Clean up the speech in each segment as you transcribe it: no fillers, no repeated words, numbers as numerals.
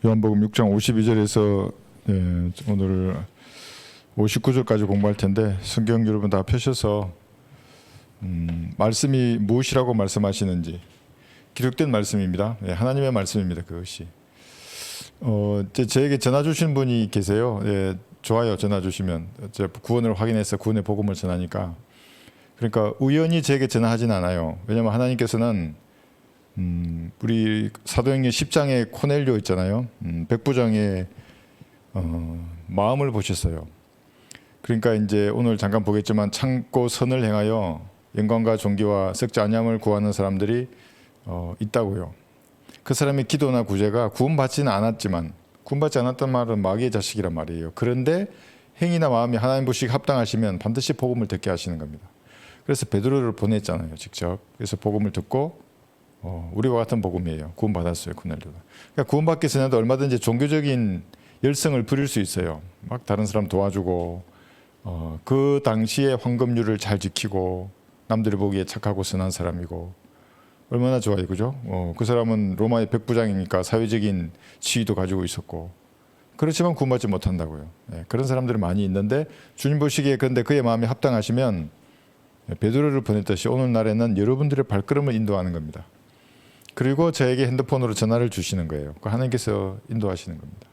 요한복음 6장 52절에서 오늘 59절까지 공부할 텐데 성경 여러분 다 펴셔서 말씀이 무엇이라고 말씀하시는지 기록된 말씀입니다. 하나님의 말씀입니다. 그것이 저에게 전화 주신 분이 계세요. 좋아요. 전화 주시면 구원을 확인해서 구원의 복음을 전하니까. 그러니까 우연히 저에게 전화하진 않아요. 왜냐하면 하나님께서는 우리 사도행전 10장에 코넬료 있잖아요. 백부장의 마음을 보셨어요. 그러니까 이제 오늘 잠깐 보겠지만 참고 선을 행하여 영광과 존귀와 썩지 아니함을 구하는 사람들이 있다고요. 그 사람의 기도나 구제가 구원받지는 않았지만, 구원받지 않았단 말은 마귀의 자식이란 말이에요. 그런데 행위나 마음이 하나님 보시기에 합당하시면 반드시 복음을 듣게 하시는 겁니다. 그래서 베드로를 보냈잖아요, 직접. 그래서 복음을 듣고 우리와 같은 복음이에요. 구원받았어요, 코넬료가. 그러니까 구원받기 전에도 얼마든지 종교적인 열성을 부릴 수 있어요. 막 다른 사람 도와주고 그 당시에 황금률을 잘 지키고 남들이 보기에 착하고 선한 사람이고 얼마나 좋아요, 그죠? 그 사람은 로마의 백부장이니까 사회적인 지위도 가지고 있었고, 그렇지만 구원받지 못한다고요. 그런 사람들이 많이 있는데 주님 보시기에 그런데 그의 마음이 합당하시면 베드로를 보냈듯이 오늘날에는 여러분들의 발걸음을 인도하는 겁니다. 그리고 저에게 핸드폰으로 전화를 주시는 거예요. 하나님께서 인도하시는 겁니다.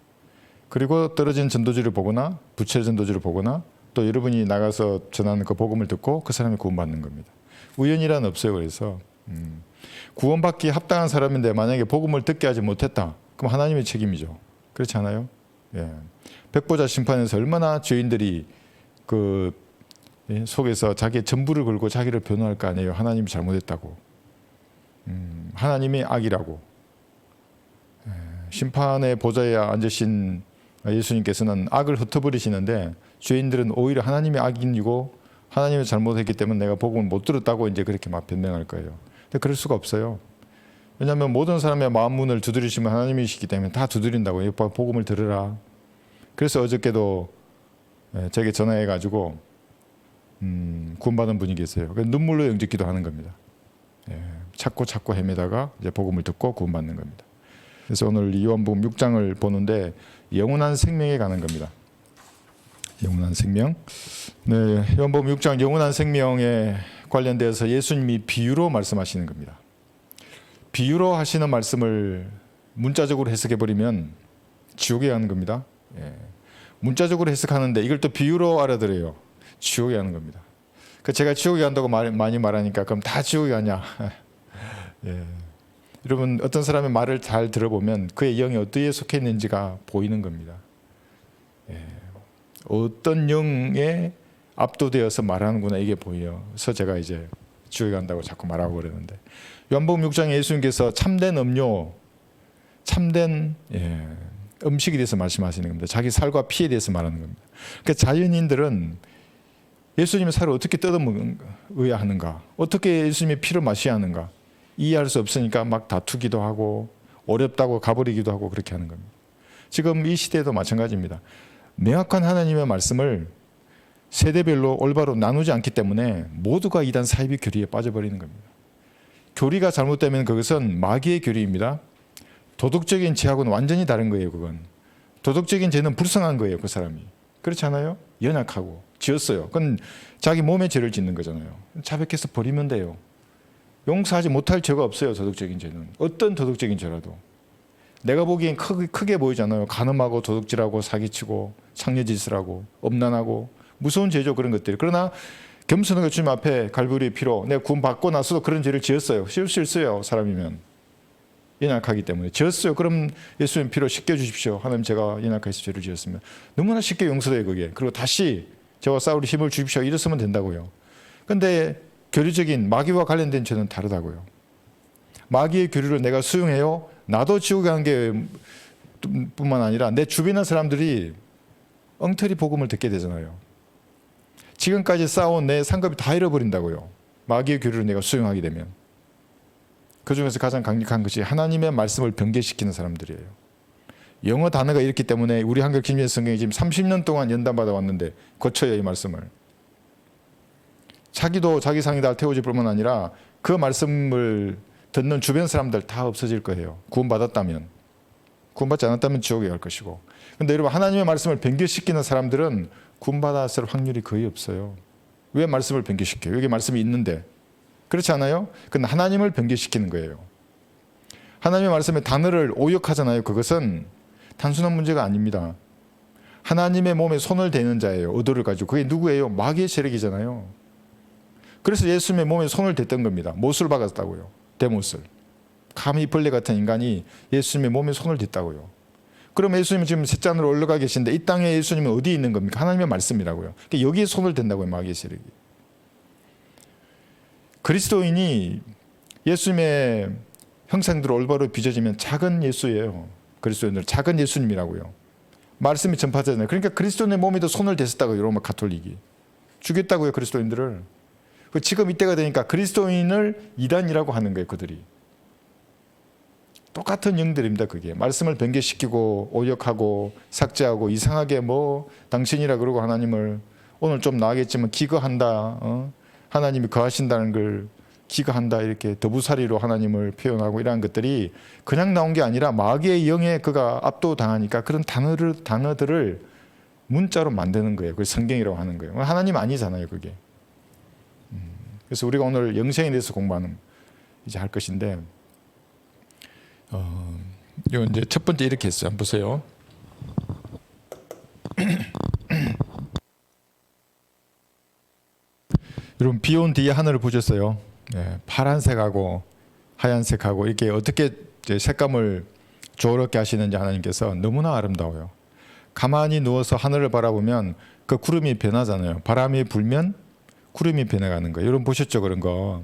그리고 떨어진 전도지를 보거나 부채 전도지를 보거나 또 여러분이 나가서 전하는 그 복음을 듣고 그 사람이 구원받는 겁니다. 우연이란 없어요. 그래서 구원받기 합당한 사람인데 만약에 복음을 듣게 하지 못했다, 그럼 하나님의 책임이죠. 그렇지 않아요? 백보자 심판에서 얼마나 죄인들이 그 속에서 자기의 전부를 걸고 자기를 변호할 거 아니에요. 하나님이 잘못했다고, 하나님이 악이라고. 심판의 보좌에 앉으신 예수님께서는 악을 흩어버리시는데 죄인들은 오히려 하나님이 악인이고 하나님이 잘못했기 때문에 내가 복음을 못 들었다고 이제 그렇게 막 변명할 거예요. 근데 그럴 수가 없어요. 왜냐하면 모든 사람의 마음 문을 두드리시면 하나님이시기 때문에 다 두드린다고. 복음을 들으라. 그래서 어저께도 제게 전화해가지고 구원받은 분이 계세요. 눈물로 영접기도 하는 겁니다. 찾고 헤매다가 이제 복음을 듣고 구원받는 겁니다. 그래서 오늘 요한복음 6장을 보는데 영원한 생명에 가는 겁니다. 영원한 생명. 요한복음 6장 영원한 생명에 관련돼서 예수님이 비유로 말씀하시는 겁니다. 비유로 하시는 말씀을 문자적으로 해석해 버리면 지옥에 가는 겁니다. 문자적으로 해석하는데 이걸 또 비유로 알아들어요. 지옥에 가는 겁니다. 제가 지옥에 간다고 많이 말하니까 그럼 다 지옥에 가냐? 여러분, 어떤 사람의 말을 잘 들어보면 그의 영이 어디에 속해 있는지가 보이는 겁니다. 어떤 영에 압도되어서 말하는구나, 이게 보여요. 그래서 제가 이제 지옥에 간다고 자꾸 말하고 그러는데, 요한복음 6장에 예수님께서 참된 음료, 참된 음식에 대해서 말씀하시는 겁니다. 자기 살과 피에 대해서 말하는 겁니다. 그러니까 자연인들은 예수님의 살을 어떻게 뜯어먹어야 하는가, 어떻게 예수님의 피를 마셔야 하는가 이해할 수 없으니까 막 다투기도 하고 어렵다고 가버리기도 하고 그렇게 하는 겁니다. 지금 이 시대도 마찬가지입니다. 명확한 하나님의 말씀을 세대별로 올바로 나누지 않기 때문에 모두가 이단 사이비 교리에 빠져버리는 겁니다. 교리가 잘못되면 그것은 마귀의 교리입니다. 도덕적인 죄하고는 완전히 다른 거예요. 그건 도덕적인 죄는 불쌍한 거예요. 그 사람이 그렇지 않아요? 연약하고 지었어요. 그건 자기 몸에 죄를 짓는 거잖아요. 자백해서 버리면 돼요. 용서하지 못할 죄가 없어요. 도덕적인 죄는 어떤 도덕적인 죄라도 내가 보기엔 크게 보이잖아요. 간음하고 도둑질하고 사기치고 창녀짓을 하고 엄난하고 무서운 죄죠, 그런 것들이. 그러나 겸손하게 주님 앞에 갈보리의 피로 내가 구원받고 나서도 그런 죄를 지었어요. 씌울 수 있어요. 사람이면 연약하기 때문에 지었어요. 그럼 예수님 피로 씻겨주십시오. 하나님, 제가 연약해서 죄를 지었으면 너무나 쉽게 용서돼요, 그게. 그리고 다시 저와 싸울 힘을 주십시오. 이랬으면 된다고요. 그런데 교리적인 마귀와 관련된 죄는 다르다고요. 마귀의 교리를 내가 수용해요. 나도 지옥에 가는 게 뿐만 아니라 내 주변의 사람들이 엉터리 복음을 듣게 되잖아요. 지금까지 쌓아온 내 상급이 다 잃어버린다고요. 마귀의 교리를 내가 수용하게 되면. 그 중에서 가장 강력한 것이 하나님의 말씀을 변개시키는 사람들이에요. 영어 단어가 이렇기 때문에 우리 한글 김민재 성경이 지금 30년 동안 연단받아 왔는데 고쳐요, 이 말씀을. 자기도 자기 상이 다 태워질 뿐만 아니라 그 말씀을 듣는 주변 사람들 다 없어질 거예요. 구원받았다면. 구원받지 않았다면 지옥에 갈 것이고. 근데 여러분, 하나님의 말씀을 변개시키는 사람들은 구원받았을 확률이 거의 없어요. 왜 말씀을 변개시켜요? 여기 말씀이 있는데. 그렇지 않아요? 그건 하나님을 변개시키는 거예요. 하나님의 말씀에 단어를 오역하잖아요. 그것은 단순한 문제가 아닙니다. 하나님의 몸에 손을 대는 자예요. 의도를 가지고. 그게 누구예요? 마귀의 세력이잖아요. 그래서 예수님의 몸에 손을 댔던 겁니다. 못을 박았다고요. 대못을. 감히 벌레 같은 인간이 예수님의 몸에 손을 댔다고요. 그럼 예수님은 지금 셋잔으로 올라가 계신데 이 땅에 예수님은 어디에 있는 겁니까? 하나님의 말씀이라고요. 그러니까 여기에 손을 댄다고요. 마귀의 세력이. 그리스도인이 예수님의 형상대로 올바로 빚어지면 작은 예수예요. 그리스도인들 작은 예수님이라고요. 말씀이 전파되잖아요. 그러니까 그리스도인의 몸에도 손을 댔었다고요. 로마 가톨릭이. 죽였다고요. 그리스도인들을. 지금 이때가 되니까 그리스도인을 이단이라고 하는 거예요. 그들이. 똑같은 영들입니다. 그게. 말씀을 변개시키고 오역하고 삭제하고 이상하게 뭐 당신이라 그러고 하나님을 오늘 좀 나아겠지만 기거한다. 하나님이 거하신다는 걸 기거한다. 이렇게 더부살이로 하나님을 표현하고 이러한 것들이 그냥 나온 게 아니라 마귀의 영에 그가 압도당하니까 그런 단어들을 문자로 만드는 거예요. 그걸 성경이라고 하는 거예요. 하나님 아니잖아요. 그게. 그래서 우리가 오늘 영생에 대해서 공부하는 이제 할 것인데 요 이제 첫 번째 이렇게 했어요. 한번 보세요. 여러분 비 온 뒤에 하늘을 보셨어요? 네, 파란색하고 하얀색하고 이렇게 어떻게 색감을 조화롭게 하시는지 하나님께서 너무나 아름다워요. 가만히 누워서 하늘을 바라보면 그 구름이 변하잖아요. 바람이 불면 구름이 변해가는 거예요. 여러분 보셨죠? 그런 거.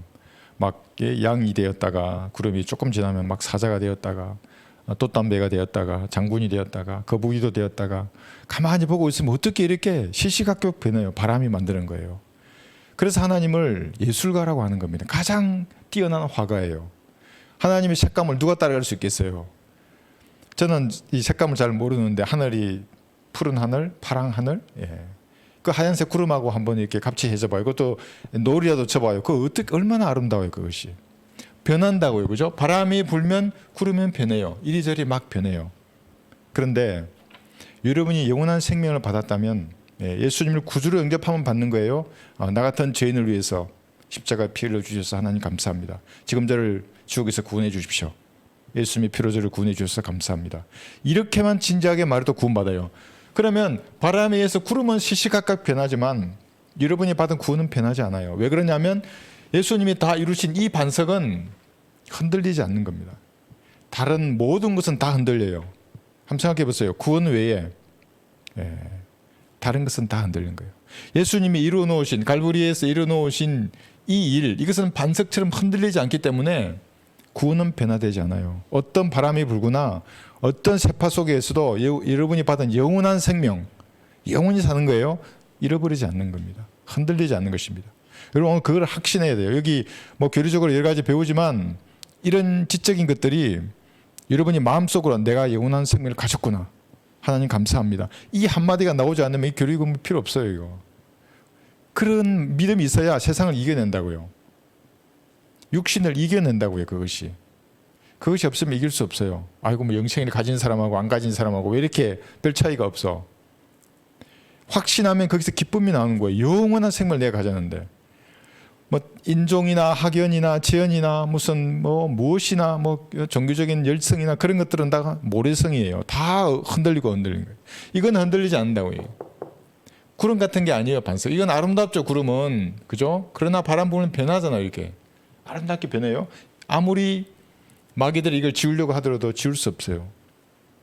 막 양이 되었다가 구름이 조금 지나면 막 사자가 되었다가 돛담배가 되었다가 장군이 되었다가 거북이도 되었다가 가만히 보고 있으면 어떻게 이렇게 시시각각 변해요. 바람이 만드는 거예요. 그래서 하나님을 예술가라고 하는 겁니다. 가장 뛰어난 화가예요. 하나님의 색감을 누가 따라갈 수 있겠어요? 저는 이 색감을 잘 모르는데 하늘이 푸른 하늘, 파랑 하늘, 그 하얀색 구름하고 한번 이렇게 같이 해줘봐요. 그것도 노을이라도 쳐봐요. 그 어떻게 얼마나 아름다워요. 그것이 변한다고요, 그죠? 바람이 불면 구름은 변해요. 이리저리 막 변해요. 그런데 여러분이 영원한 생명을 받았다면 예수님을 구주로 영접하면 받는 거예요. 나 같은 죄인을 위해서 십자가 피 흘려 주셔서 하나님 감사합니다. 지금 저를 지옥에서 구원해 주십시오. 예수님의 피로 저를 구원해 주셔서 감사합니다. 이렇게만 진지하게 말해도 구원받아요. 그러면 바람에 의해서 구름은 시시각각 변하지만 여러분이 받은 구원은 변하지 않아요. 왜 그러냐면 예수님이 다 이루신 이 반석은 흔들리지 않는 겁니다. 다른 모든 것은 다 흔들려요. 한번 생각해 보세요. 구원 외에 다른 것은 다 흔들리는 거예요. 예수님이 이루어 놓으신 갈보리에서 이루어 놓으신 이 일, 이것은 반석처럼 흔들리지 않기 때문에 구원은 변화되지 않아요. 어떤 바람이 불거나 어떤 세파 속에서도 여러분이 받은 영원한 생명, 영원히 사는 거예요. 잃어버리지 않는 겁니다. 흔들리지 않는 것입니다. 여러분 그걸 확신해야 돼요. 여기 뭐 교리적으로 여러 가지 배우지만 이런 지적인 것들이 여러분이 마음속으로 내가 영원한 생명을 가졌구나. 하나님 감사합니다. 이 한마디가 나오지 않으면 이 교리 공부 필요 없어요. 이거. 그런 믿음이 있어야 세상을 이겨낸다고요. 육신을 이겨낸다고요. 그것이 없으면 이길 수 없어요. 아이고 뭐 영생을 가진 사람하고 안 가진 사람하고 왜 이렇게 별 차이가 없어. 확신하면 거기서 기쁨이 나오는 거예요. 영원한 생명을 내가 가졌는데 뭐 인종이나 학연이나 재연이나 무슨 뭐 무엇이나 뭐 종교적인 열성이나 그런 것들은 다 모래성이에요. 다 흔들리고 흔들리는 거예요. 이건 흔들리지 않는다고요. 구름 같은 게 아니에요. 반석. 이건 아름답죠. 구름은 그죠? 그러나 바람 불면 변하잖아요. 이렇게 아름답게 변해요. 아무리 마귀들이 이걸 지우려고 하더라도 지울 수 없어요.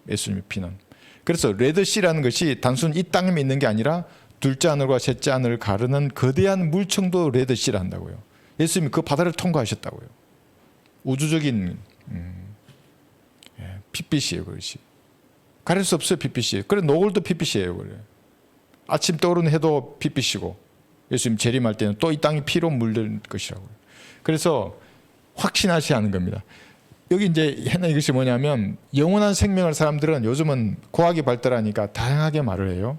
예수님의 피는. 그래서 레드시라는 것이 단순 이 땅에 있는 게 아니라 둘째 하늘과 셋째 하늘을 가르는 거대한 물청도 레드시라 한다고요. 예수님이 그 바다를 통과하셨다고요. 우주적인 핏빛이에요. 그것이. 가릴 수 없어요. 핏빛이. 그래 노을도 핏빛이에요. 그래. 아침 떠오르는 해도 핏빛이고 예수님 재림할 때는 또 이 땅이 피로 물들 것이라고요. 그래서 확신하지 않은 겁니다. 여기 이제 해는 이것이 뭐냐면 영원한 생명을 사람들은 요즘은 과학이 발달하니까 다양하게 말을 해요.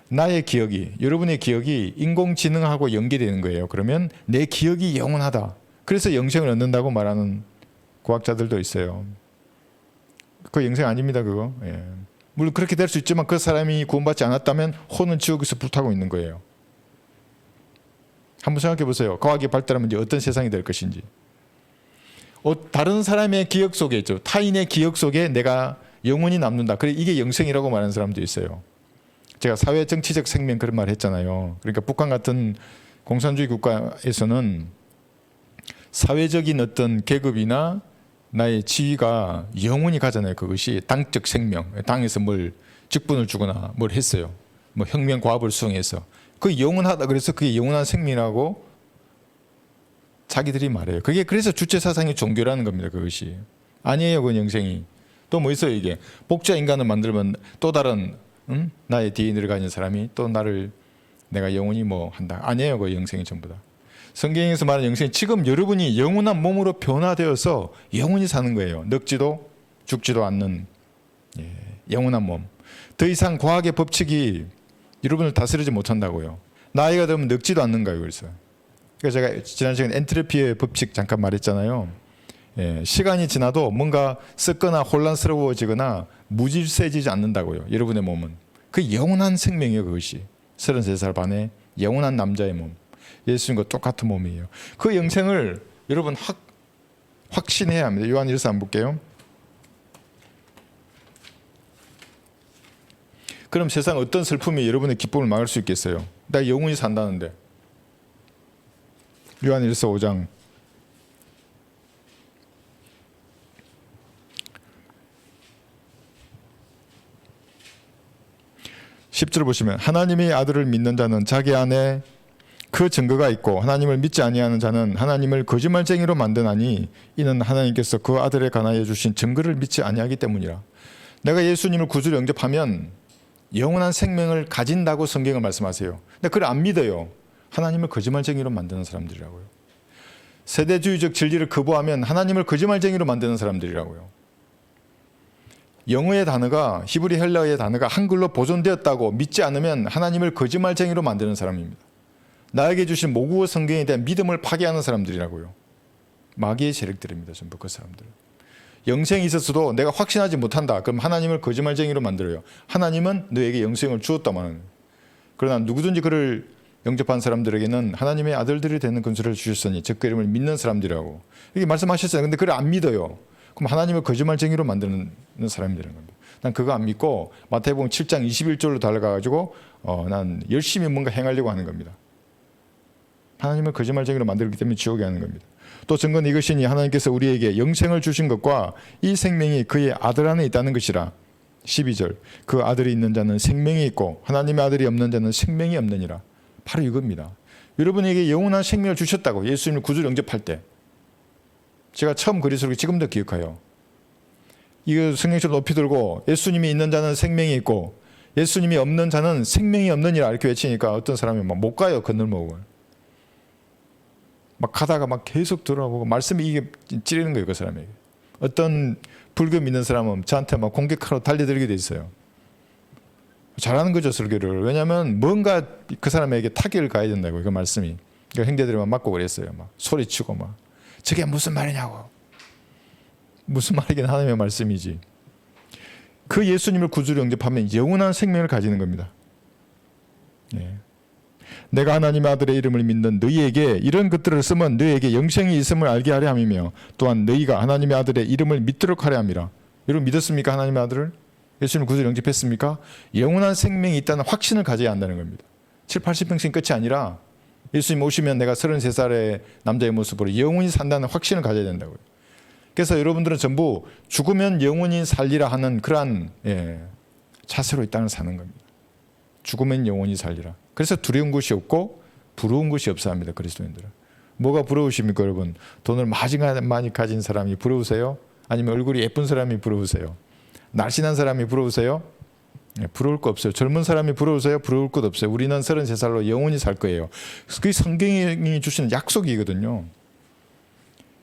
나의 기억이, 여러분의 기억이 인공지능하고 연계되는 거예요. 그러면 내 기억이 영원하다. 그래서 영생을 얻는다고 말하는 과학자들도 있어요. 그 영생 아닙니다, 그거. 예. 물론 그렇게 될 수 있지만 그 사람이 구원받지 않았다면 혼은 지옥에서 불타고 있는 거예요. 한번 생각해 보세요. 과학이 발달하면 이제 어떤 세상이 될 것인지. 다른 사람의 기억 속에 있죠. 타인의 기억 속에 내가 영원히 남는다. 그래 이게 영생이라고 말하는 사람도 있어요. 제가 사회 정치적 생명 그런 말 했잖아요. 그러니까 북한 같은 공산주의 국가에서는 사회적인 어떤 계급이나 나의 지위가 영원히 가잖아요. 그것이 당적 생명, 당에서 뭘 직분을 주거나 뭘 했어요. 뭐 혁명 과업을 수행해서 그 영원하다. 그래서 그게 영원한 생명이라고 자기들이 말해요. 그게 그래서 주체 사상의 종교라는 겁니다. 그것이 아니에요. 그 영생이 또 뭐 있어요. 이게 복자 인간을 만들면 또 다른 나의 DNA를 가진 사람이 또 나를 내가 영원히 뭐 한다. 아니에요. 그 영생이 전부 다. 성경에서 말하는 영생이 지금 여러분이 영원한 몸으로 변화되어서 영원히 사는 거예요. 늙지도 죽지도 않는 영원한 몸. 더 이상 과학의 법칙이 여러분을 다스리지 못한다고요. 나이가 들면 늙지도 않는가요. 그래서 제가 지난 시간에 엔트로피의 법칙 잠깐 말했잖아요. 시간이 지나도 뭔가 썩거나 혼란스러워지거나 무질서해지지 않는다고요. 여러분의 몸은. 그 영원한 생명이에요. 그것이. 33살 반에 영원한 남자의 몸. 예수님과 똑같은 몸이에요. 그 영생을 여러분 확신해야 합니다. 요한일서 한번 볼게요. 그럼 세상 어떤 슬픔이 여러분의 기쁨을 막을 수 있겠어요? 나 영원히 산다는데. 요한일서 5장 10절 보시면 하나님의 아들을 믿는 자는 자기 안에 그 증거가 있고 하나님을 믿지 아니하는 자는 하나님을 거짓말쟁이로 만드나니 이는 하나님께서 그 아들에 관하여 주신 증거를 믿지 아니하기 때문이라. 내가 예수님을 구주로 영접하면 영원한 생명을 가진다고 성경을 말씀하세요. 근데 그걸 안 믿어요. 하나님을 거짓말쟁이로 만드는 사람들이라고요. 세대주의적 진리를 거부하면 하나님을 거짓말쟁이로 만드는 사람들이라고요. 영어의 단어가 히브리 헬라어의 단어가 한글로 보존되었다고 믿지 않으면 하나님을 거짓말쟁이로 만드는 사람입니다. 나에게 주신 모국어 성경에 대한 믿음을 파괴하는 사람들이라고요. 마귀의 세력들입니다. 전부 그 사람들은. 영생이 있었어도 내가 확신하지 못한다. 그럼 하나님을 거짓말쟁이로 만들어요. 하나님은 너에게 영생을 주었다만. 그러나 누구든지 그를 영접한 사람들에게는 하나님의 아들들이 되는 권세를 주셨으니 즉 그 이름을 믿는 사람들이라고. 이렇게 말씀하셨어요. 근데 그걸 안 믿어요. 그럼 하나님을 거짓말쟁이로 만드는 사람이 되는 겁니다. 난 그거 안 믿고 마태복음 7장 21절로 달려가가지고 난 열심히 뭔가 행하려고 하는 겁니다. 하나님을 거짓말쟁이로 만들기 때문에 지옥에 하는 겁니다. 또 증거는 이것이니 하나님께서 우리에게 영생을 주신 것과 이 생명이 그의 아들 안에 있다는 것이라. 12절 그 아들이 있는 자는 생명이 있고 하나님의 아들이 없는 자는 생명이 없느니라. 바로 이겁니다. 여러분에게 영원한 생명을 주셨다고 예수님을 구주로 영접할 때. 제가 처음 그리스도를 지금도 기억해요. 이거 성경책을 높이 들고 예수님이 있는 자는 생명이 있고 예수님이 없는 자는 생명이 없느니라 이렇게 외치니까 어떤 사람이 막 못 가요. 건널목을. 막 가다가 막 계속 돌아보고 말씀이 이게 찌르는 거예요. 그 사람에게. 어떤 불교 믿는 사람은 저한테 막 공격하러 달려들게 돼 있어요. 잘하는 거죠. 설교를. 왜냐하면 뭔가 그 사람에게 타격을 가야 된다고 그 말씀이. 그러니까 형제들이 막 맞고 그랬어요. 막 소리치고 막 저게 무슨 말이냐고. 무슨 말이긴 하나님의 말씀이지. 그 예수님을 구주로 영접하면 영원한 생명을 가지는 겁니다. 내가 하나님의 아들의 이름을 믿는 너희에게 이런 것들을 쓰면 너희에게 영생이 있음을 알게 하려 함이며 또한 너희가 하나님의 아들의 이름을 믿도록 하려 함이라. 여러분 믿었습니까? 하나님의 아들을? 예수님을 구주로 영접했습니까? 영원한 생명이 있다는 확신을 가져야 한다는 겁니다. 7, 80평생 끝이 아니라 예수님 오시면 내가 33살의 남자의 모습으로 영원히 산다는 확신을 가져야 된다고요. 그래서 여러분들은 전부 죽으면 영원히 살리라 하는 그러한 자세로 이 땅을 사는 겁니다. 죽으면 영원히 살리라. 그래서 두려운 것이 없고 부러운 것이 없어 합니다. 그리스도인들은. 뭐가 부러우십니까 여러분? 돈을 많이 가진 사람이 부러우세요? 아니면 얼굴이 예쁜 사람이 부러우세요? 날씬한 사람이 부러우세요? 부러울 거 없어요. 젊은 사람이 부러우세요? 부러울 것 없어요. 우리는 33살로 영원히 살 거예요. 그게 성경이 주시는 약속이거든요.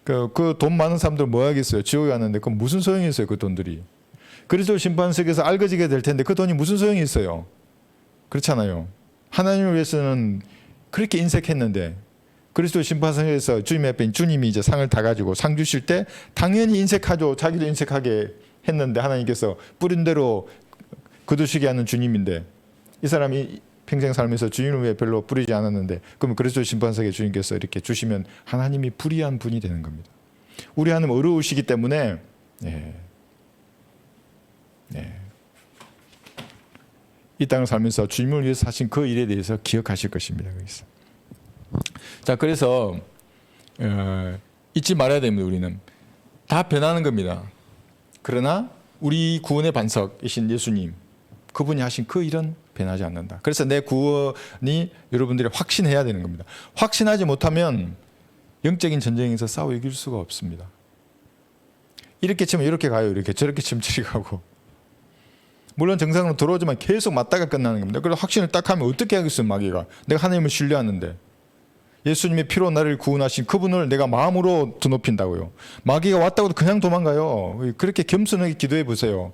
그 돈 많은 사람들 뭐 하겠어요? 지옥에 갔는데 그 무슨 소용이 있어요? 그 돈들이. 그리스도 심판석에서 알거지게 될 텐데 그 돈이 무슨 소용이 있어요? 그렇잖아요. 하나님을 위해서는 그렇게 인색했는데 그리스도 심판석에서 주님 앞에 주님이 이제 상을 다 가지고 상 주실 때 당연히 인색하죠. 자기도 인색하게 했는데 하나님께서 뿌린 대로 거두시게 하는 주님인데 이 사람이 평생 살면서 주님을 왜 별로 뿌리지 않았는데 그러면 그리스도 심판석에 주님께서 이렇게 주시면 하나님이 불의한 분이 되는 겁니다. 우리 하나님 어려우시기 때문에 이 땅을 살면서 주님을 위해서 하신 그 일에 대해서 기억하실 것입니다. 자, 그래서 잊지 말아야 됩니다. 우리는 다 변하는 겁니다. 그러나 우리 구원의 반석이신 예수님, 그분이 하신 그 일은 변하지 않는다. 그래서 내 구원이 여러분들이 확신해야 되는 겁니다. 확신하지 못하면 영적인 전쟁에서 싸워 이길 수가 없습니다. 이렇게 치면 이렇게 가요. 이렇게 저렇게 치면 저렇게 가고. 물론 정상으로 들어오지만 계속 맞다가 끝나는 겁니다. 그래서 확신을 딱 하면 어떻게 하겠어요, 마귀가. 내가 하나님을 신뢰하는데. 예수님의 피로 나를 구원하신 그분을 내가 마음으로 드높인다고요. 마귀가 왔다고도 그냥 도망가요. 그렇게 겸손하게 기도해 보세요.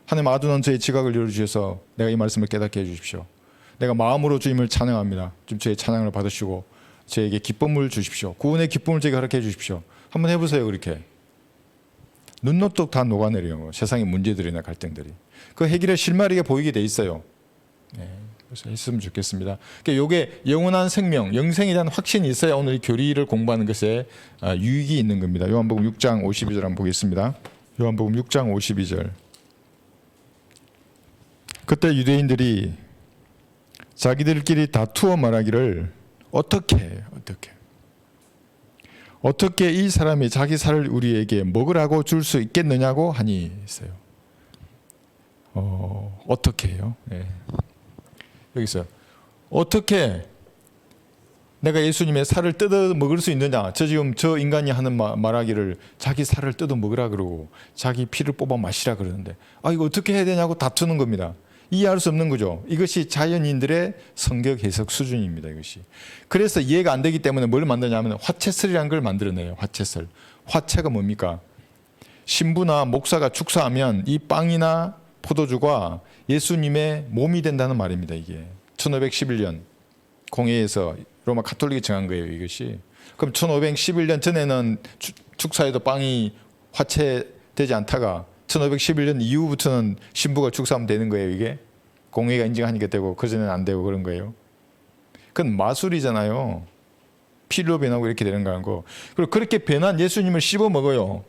하나님, 아둔한 저의 지각을 열어주셔서 내가 이 말씀을 깨닫게 해주십시오. 내가 마음으로 주님을 찬양합니다. 좀 저의 찬양을 받으시고 저에게 기쁨을 주십시오. 구원의 기쁨을 제게 허락해 주십시오. 한번 해보세요. 그렇게 눈노떡 다 녹아내려요. 세상의 문제들이나 갈등들이. 그 해결의 실마리가 보이게 돼 있어요. 그래서 했으면 좋겠습니다. 이게 영원한 생명, 영생에 대한 확신이 있어야 오늘 이 교리를 공부하는 것에 유익이 있는 겁니다. 요한복음 6장 52절 한번 보겠습니다. 요한복음 6장 52절. 그때 유대인들이 자기들끼리 다투어 말하기를 어떻게 이 사람이 자기 살을 우리에게 먹으라고 줄 수 있겠느냐고 하니 했어요. 어떻게 해요? 여기서 어떻게 내가 예수님의 살을 뜯어 먹을 수 있느냐? 지금 저 인간이 하는 말하기를 자기 살을 뜯어 먹으라 그러고 자기 피를 뽑아 마시라 그러는데 이거 어떻게 해야 되냐고 다투는 겁니다. 이해할 수 없는 거죠. 이것이 자연인들의 성격 해석 수준입니다. 이것이. 그래서 이해가 안 되기 때문에 뭘 만드냐면 화채설이라는 걸 만들어내요. 화채설. 화채가 뭡니까? 신부나 목사가 축사하면 이 빵이나 포도주가 예수님의 몸이 된다는 말입니다. 이게 1511년 공회에서 로마 가톨릭이 정한 거예요. 이것이. 그럼 1511년 전에는 축사에도 빵이 화채되지 않다가 1511년 이후부터는 신부가 축사하면 되는 거예요. 이게 공회가 인정하니까 되고 그전에는 안 되고 그런 거예요. 그건 마술이잖아요. 피로 변하고 이렇게 되는 거고. 그리고 그렇게 변한 예수님을 씹어 먹어요.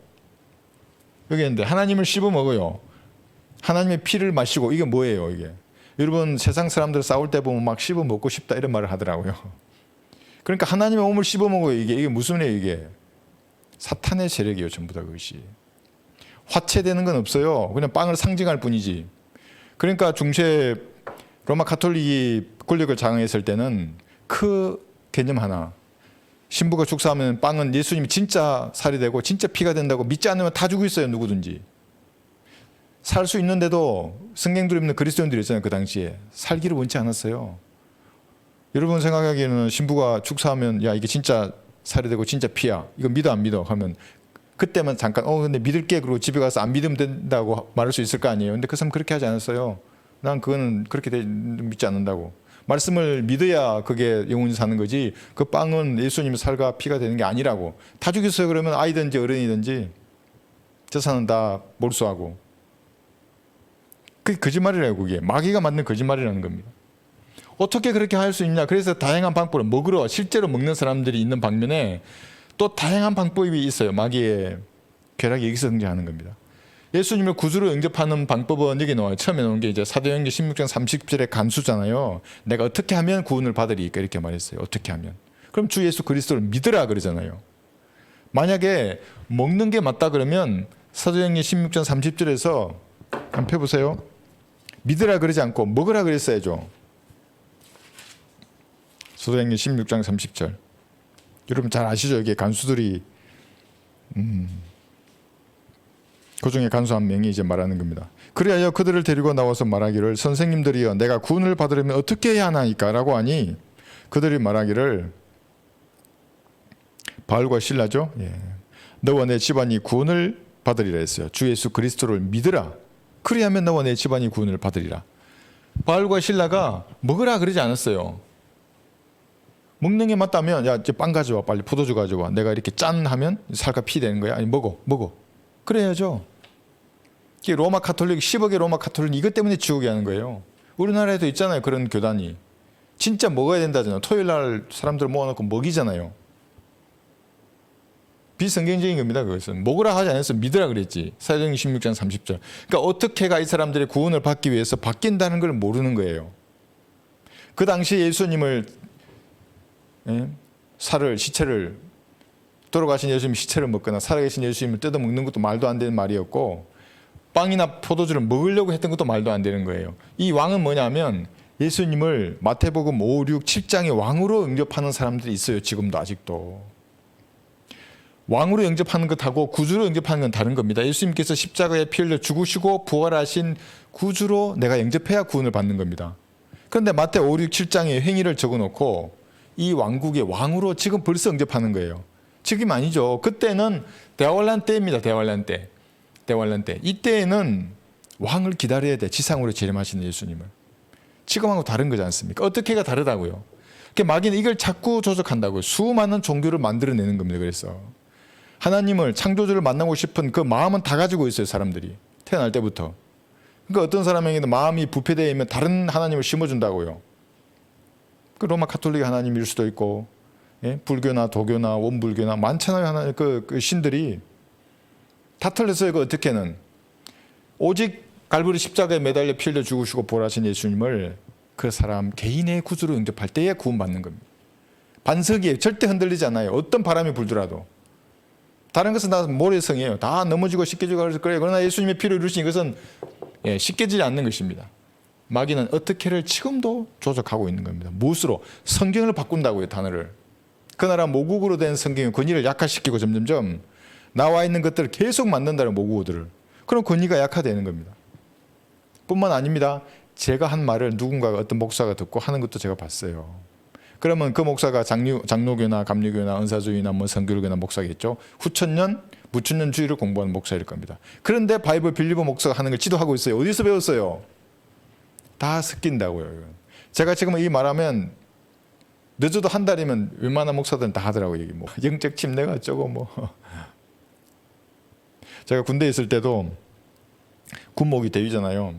여기 있는데 하나님을 씹어 먹어요. 하나님의 피를 마시고. 이게 뭐예요? 이게 여러분 세상 사람들 싸울 때 보면 막 씹어 먹고 싶다 이런 말을 하더라고요. 그러니까 하나님의 몸을 씹어 먹어요. 이게 무슨 애예요? 이게 사탄의 세력이에요. 전부 다 그것이. 화채되는 건 없어요. 그냥 빵을 상징할 뿐이지. 그러니까 중세 로마 가톨릭이 권력을 장악했을 때는 그 개념 하나. 신부가 축사하면 빵은 예수님이 진짜 살이 되고 진짜 피가 된다고 믿지 않으면 다 죽고 있어요. 누구든지. 살 수 있는데도 성경들이 있는 그리스도인들이 있잖아요. 그 당시에. 살기를 원치 않았어요. 여러분 생각하기에는 신부가 축사하면 야 이게 진짜 살이 되고 진짜 피야. 이거 믿어 안 믿어? 하면 그때만 잠깐 근데 믿을게 그러고 집에 가서 안 믿으면 된다고 말할 수 있을 거 아니에요. 근데 그 사람 그렇게 하지 않았어요. 난 그거는 그렇게 믿지 않는다고. 말씀을 믿어야 그게 영원히 사는 거지. 그 빵은 예수님의 살과 피가 되는 게 아니라고. 다 죽였어요. 그러면 아이든지 어른이든지 재산은 다 몰수하고. 그게 거짓말이래요. 그게 마귀가 만든 거짓말이라는 겁니다. 어떻게 그렇게 할 수 있냐? 그래서 다양한 방법을 먹으러 실제로 먹는 사람들이 있는 반면에 또 다양한 방법이 있어요. 마귀의 쾌락이 여기서 등장하는 겁니다. 예수님을 구주로 영접하는 방법은 여기 나와요. 처음에 나온 게 이제 사도행전 16장 30절의 간수잖아요. 내가 어떻게 하면 구원을 받으리까 이렇게 말했어요. 어떻게 하면. 그럼 주 예수 그리스도를 믿으라 그러잖아요. 만약에 먹는 게 맞다 그러면 사도행전 16장 30절에서 한번 펴보세요. 믿으라 그러지 않고 먹으라 그랬어야죠. 사도행전 16장 30절. 여러분 잘 아시죠? 여기 간수들이 그 중에 간수 한 명이 이제 말하는 겁니다. 그리하여 그들을 데리고 나와서 말하기를 선생님들이여 내가 구원을 받으려면 어떻게 해야 하나이까? 라고 하니 그들이 말하기를 바울과 실라죠. 너와 내 집안이 구원을 받으리라 했어요. 주 예수 그리스도를 믿으라. 그리하면 너와 내 집안이 구원을 받으리라. 바울과 실라가 먹으라 그러지 않았어요. 먹는 게 맞다면 야 이제 빵 가져와 빨리 포도주 가져와. 내가 이렇게 짠 하면 살과 피 되는 거야. 아니 먹어. 그래야죠. 로마 가톨릭 10억의 로마 가톨릭 이것 때문에 지옥에 하는 거예요. 우리나라에도 있잖아요. 그런 교단이. 진짜 먹어야 된다잖아요. 토요일 날 사람들 모아놓고 먹이잖아요. 비성경적인 겁니다. 그것은 먹으라 하지 않았어. 믿으라 그랬지. 사도행전 16장 30절. 그러니까 어떻게가 이 사람들의 구원을 받기 위해서 바뀐다는 걸 모르는 거예요. 그 당시 예수님을 시체를 돌아가신 예수님 시체를 먹거나 살아계신 예수님을 뜯어 먹는 것도 말도 안 되는 말이었고, 빵이나 포도주를 먹으려고 했던 것도 말도 안 되는 거예요. 이 왕은 뭐냐면 예수님을 마태복음 5, 6, 7장의 왕으로 영접하는 사람들이 있어요. 지금도 아직도. 왕으로 영접하는 것하고 구주로 영접하는 건 다른 겁니다. 예수님께서 십자가에 피 흘려 죽으시고 부활하신 구주로 내가 영접해야 구원을 받는 겁니다. 그런데 마태 5, 6, 7장에 행위를 적어놓고 이 왕국의 왕으로 지금 벌써 영접하는 거예요. 지금 아니죠. 그때는 대환란 때입니다. 대환란 때. 이때에는 왕을 기다려야 돼. 지상으로 재림하시는 예수님을. 지금하고 다른 거지 않습니까? 어떻게가 다르다고요. 마귀는 이걸 자꾸 조작한다고요. 수많은 종교를 만들어내는 겁니다. 그래서 하나님을, 창조주를 만나고 싶은 그 마음은 다 가지고 있어요. 사람들이 태어날 때부터. 그러니까 어떤 사람에게는 마음이 부패되어 있으면 다른 하나님을 심어준다고요. 그 로마 가톨릭 하나님일 수도 있고, 불교나 도교나 원불교나 많잖아요. 하나님 그 신들이 다 틀렸어요. 그 어떻게는 오직 갈보리 십자가에 매달려 피 흘려 죽으시고 부활하신 예수님을 그 사람 개인의 구주로 영접할 때에 구원받는 겁니다. 반석이에요. 절대 흔들리지 않아요. 어떤 바람이 불더라도. 다른 것은 다 모래성이에요. 다 넘어지고 씻겨지고 그래요. 그러나 예수님의 피로 이루신 것은 씻겨지지 않는 것입니다. 마귀는 어떻게를 지금도 조작하고 있는 겁니다. 무엇으로? 성경을 바꾼다고요. 단어를. 그 나라 모국으로 된 성경의 권위를 약화시키고 점점점 나와 있는 것들을 계속 만든다는 모국어들을. 그럼 권위가 약화되는 겁니다. 뿐만 아닙니다. 제가 한 말을 누군가가 어떤 목사가 듣고 하는 것도 제가 봤어요. 그러면 그 목사가 장로교나 감리교나 은사주의나 선교교나 목사겠죠. 후천년, 무천년주의를 공부하는 목사일 겁니다. 그런데 바이블 빌리버 목사가 하는 걸 지도하고 있어요. 어디서 배웠어요? 다 섞인다고요. 제가 지금 이 말하면 늦어도 한 달이면 웬만한 목사들은 다 하더라고요. 뭐 영적 침례가 어쩌고 뭐. 제가 군대에 있을 때도 군목이 대위잖아요.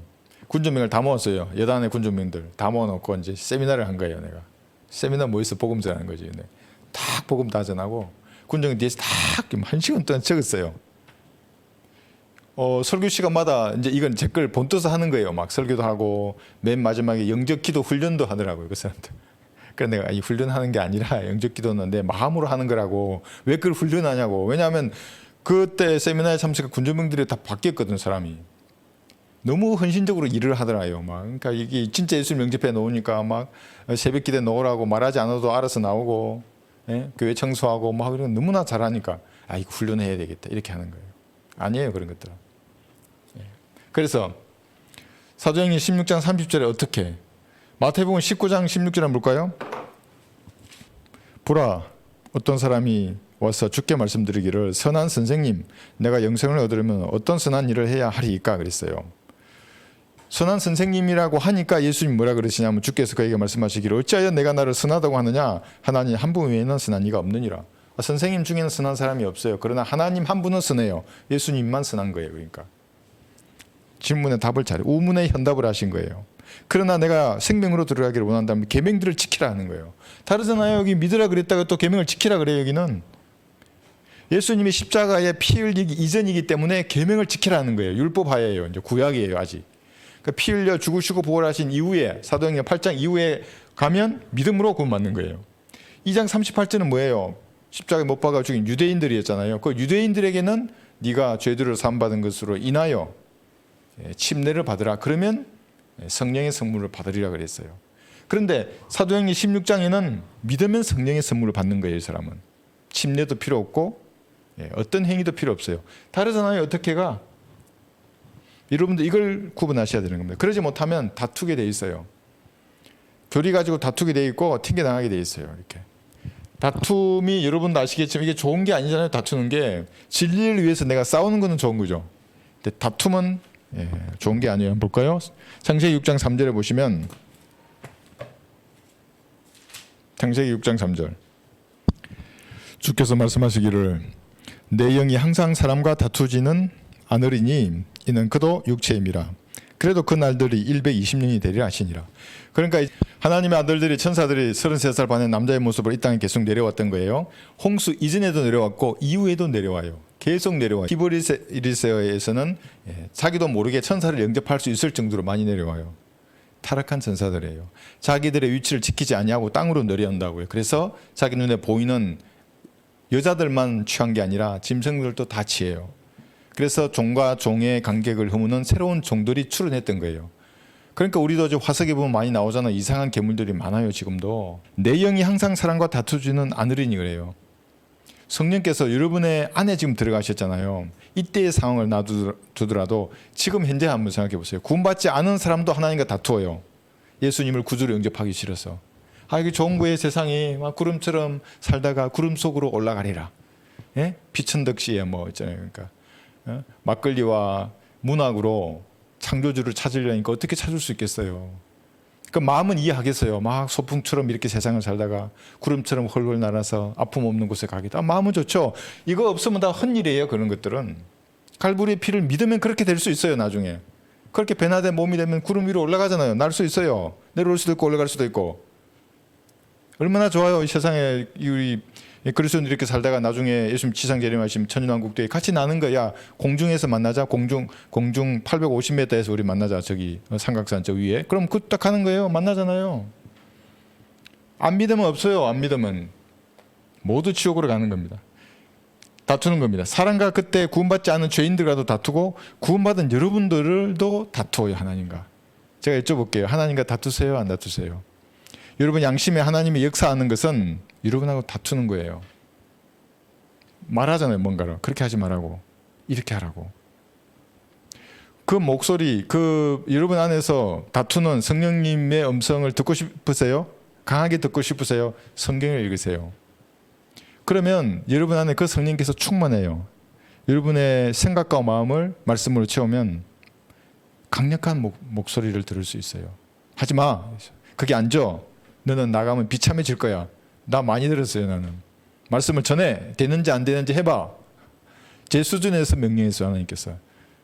군조명을 다 모았어요. 여단의 군조명들 다 모아놓고 이제 세미나를 한 거예요. 내가 세미나 모여서 복음 전하는 거지. 딱 복음 다 전하고 군정 뒤에서 딱 1시간 동안 적었어요. 설교 시간마다 이제 이건 제 걸 본떠서 하는 거예요. 막 설교도 하고 맨 마지막에 영적기도 훈련도 하더라고요. 그 사람들. 그래서 내가 이 훈련하는 게 아니라 영적기도는 내 마음으로 하는 거라고. 왜 그걸 훈련하냐고. 왜냐하면 그때 세미나에 참석한 군조명들이 다 바뀌었거든. 사람이. 너무 헌신적으로 일을 하더라요. 막 그러니까 이게 진짜 예수님 영접해 놓으니까 막 새벽 기대 놓으라고 말하지 않아도 알아서 나오고, 교회 청소하고 막 그런 너무나 잘하니까 이거 훈련해야 되겠다 이렇게 하는 거예요. 아니에요 그런 것들은. 그래서 사도행전 16장 30절에 어떻게 마태복음 19장 16절에 한번 볼까요? 보라 어떤 사람이 와서 주께 말씀드리기를 선한 선생님 내가 영생을 얻으려면 어떤 선한 일을 해야 하리이까 그랬어요. 선한 선생님이라고 하니까 예수님 뭐라 그러시냐면 주께서 그에게 말씀하시기를 어찌하여 내가 나를 선하다고 하느냐 하나님 한 분 외에는 선한 이가 없느니라. 선생님 중에는 선한 사람이 없어요. 그러나 하나님 한 분은 선해요. 예수님만 선한 거예요. 그러니까 질문에 답을 잘해 우문에 현답을 하신 거예요. 그러나 내가 생명으로 들어가기를 원한다면 계명들을 지키라 하는 거예요. 다르잖아요. 여기 믿으라 그랬다가 또 계명을 지키라 그래요. 여기는 예수님이 십자가에 피 흘리기 이전이기 때문에 계명을 지키라는 거예요. 율법하에요. 이제 구약이에요. 아직. 그러니까 피 흘려 죽으시고 부활하신 이후에 사도행전 8장 이후에 가면 믿음으로 구원받는 거예요. 2장 38절은 뭐예요? 십자가에 못 박아 죽인 유대인들이었잖아요. 그 유대인들에게는 네가 죄들을 사함받은 것으로 인하여 침례를 받으라. 그러면 성령의 선물을 받으리라 그랬어요. 그런데 사도행전 16장에는 믿으면 성령의 선물을 받는 거예요. 이 사람은. 침례도 필요 없고 어떤 행위도 필요 없어요. 다르잖아요. 어떻게가? 여러분들 이걸 구분하셔야 되는 겁니다. 그러지 못하면 다투게 돼 있어요. 교리 가지고 다투게 돼 있고 튕겨나가게 돼 있어요. 이렇게. 다툼이 여러분도 아시겠지만 이게 좋은 게 아니잖아요. 다투는 게 진리를 위해서 내가 싸우는 거는 좋은 거죠. 근데 다툼은 좋은 게 아니에요. 한번 볼까요? 창세기 6장 3절에 보시면 창세기 6장 3절 주께서 말씀하시기를 내 영이 항상 사람과 다투지는 아느리니 이는 그도 육체임이라. 그래도 그 날들이 120년이 되리라 하시니라. 그러니까 하나님의 아들들이 천사들이 33살 반의 남자의 모습으로 이 땅에 계속 내려왔던 거예요. 홍수 이전에도 내려왔고 이후에도 내려와요. 계속 내려와요. 히브리서에서는 자기도 모르게 천사를 영접할 수 있을 정도로 많이 내려와요. 타락한 천사들이에요. 자기들의 위치를 지키지 아니하고 땅으로 내려온다고요. 그래서 자기 눈에 보이는 여자들만 취한 게 아니라 짐승들도 다 취해요. 그래서 종과 종의 간격을 허무는 새로운 종들이 출현했던 거예요. 그러니까 우리도 이제 화석에 보면 많이 나오잖아요. 이상한 괴물들이 많아요. 지금도. 내 영이 항상 사람과 다투지는 않으리니 그래요. 성령께서 여러분의 안에 지금 들어가셨잖아요. 이때의 상황을 놔두더라도 지금 현재 한번 생각해 보세요. 구원받지 않은 사람도 하나님과 다투어요. 예수님을 구주로 영접하기 싫어서. 이게 좋은 거예요. 세상이 막 구름처럼 살다가 구름 속으로 올라가리라. 예? 피천덕시에 뭐 있잖아요. 그러니까 막걸리와 문학으로 창조주를 찾으려니까 어떻게 찾을 수 있겠어요. 그 마음은 이해하겠어요. 막 소풍처럼 이렇게 세상을 살다가 구름처럼 헐헐 날아서 아픔 없는 곳에 가겠다. 마음은 좋죠. 이거 없으면 다 헛일이에요. 그런 것들은. 갈보리의 피를 믿으면 그렇게 될 수 있어요. 나중에. 그렇게 변화된 몸이 되면 구름 위로 올라가잖아요. 날 수 있어요. 내려올 수도 있고 올라갈 수도 있고. 얼마나 좋아요. 이 세상에 우리 그리스도인들이 이렇게 살다가 나중에 예수님 지상 재림하시면 천년왕국대에 같이 나는 거야. 공중에서 만나자. 공중 850m에서 우리 만나자. 저기 삼각산 저 위에. 그럼 그 딱 하는 거예요. 만나잖아요. 안 믿으면 없어요. 안 믿으면 모두 지옥으로 가는 겁니다. 다투는 겁니다. 사람과 그때 구원받지 않은 죄인들과도 다투고 구원받은 여러분들도 다투어요. 하나님과. 제가 여쭤볼게요. 하나님과 다투세요? 안 다투세요? 여러분 양심에 하나님이 역사하는 것은 여러분하고 다투는 거예요. 말하잖아요. 뭔가를. 그렇게 하지 말라고. 이렇게 하라고. 그 목소리, 그 여러분 안에서 다투는 성령님의 음성을 듣고 싶으세요? 강하게 듣고 싶으세요? 성경을 읽으세요. 그러면 여러분 안에 그 성령께서 충만해요. 여러분의 생각과 마음을 말씀으로 채우면 강력한 목소리를 들을 수 있어요. 하지 마. 그게 안 줘. 너는 나가면 비참해질 거야. 나 많이 들었어요. 나는. 말씀을 전해. 되는지 안 되는지 해봐. 제 수준에서 명령했어요. 하나님께서.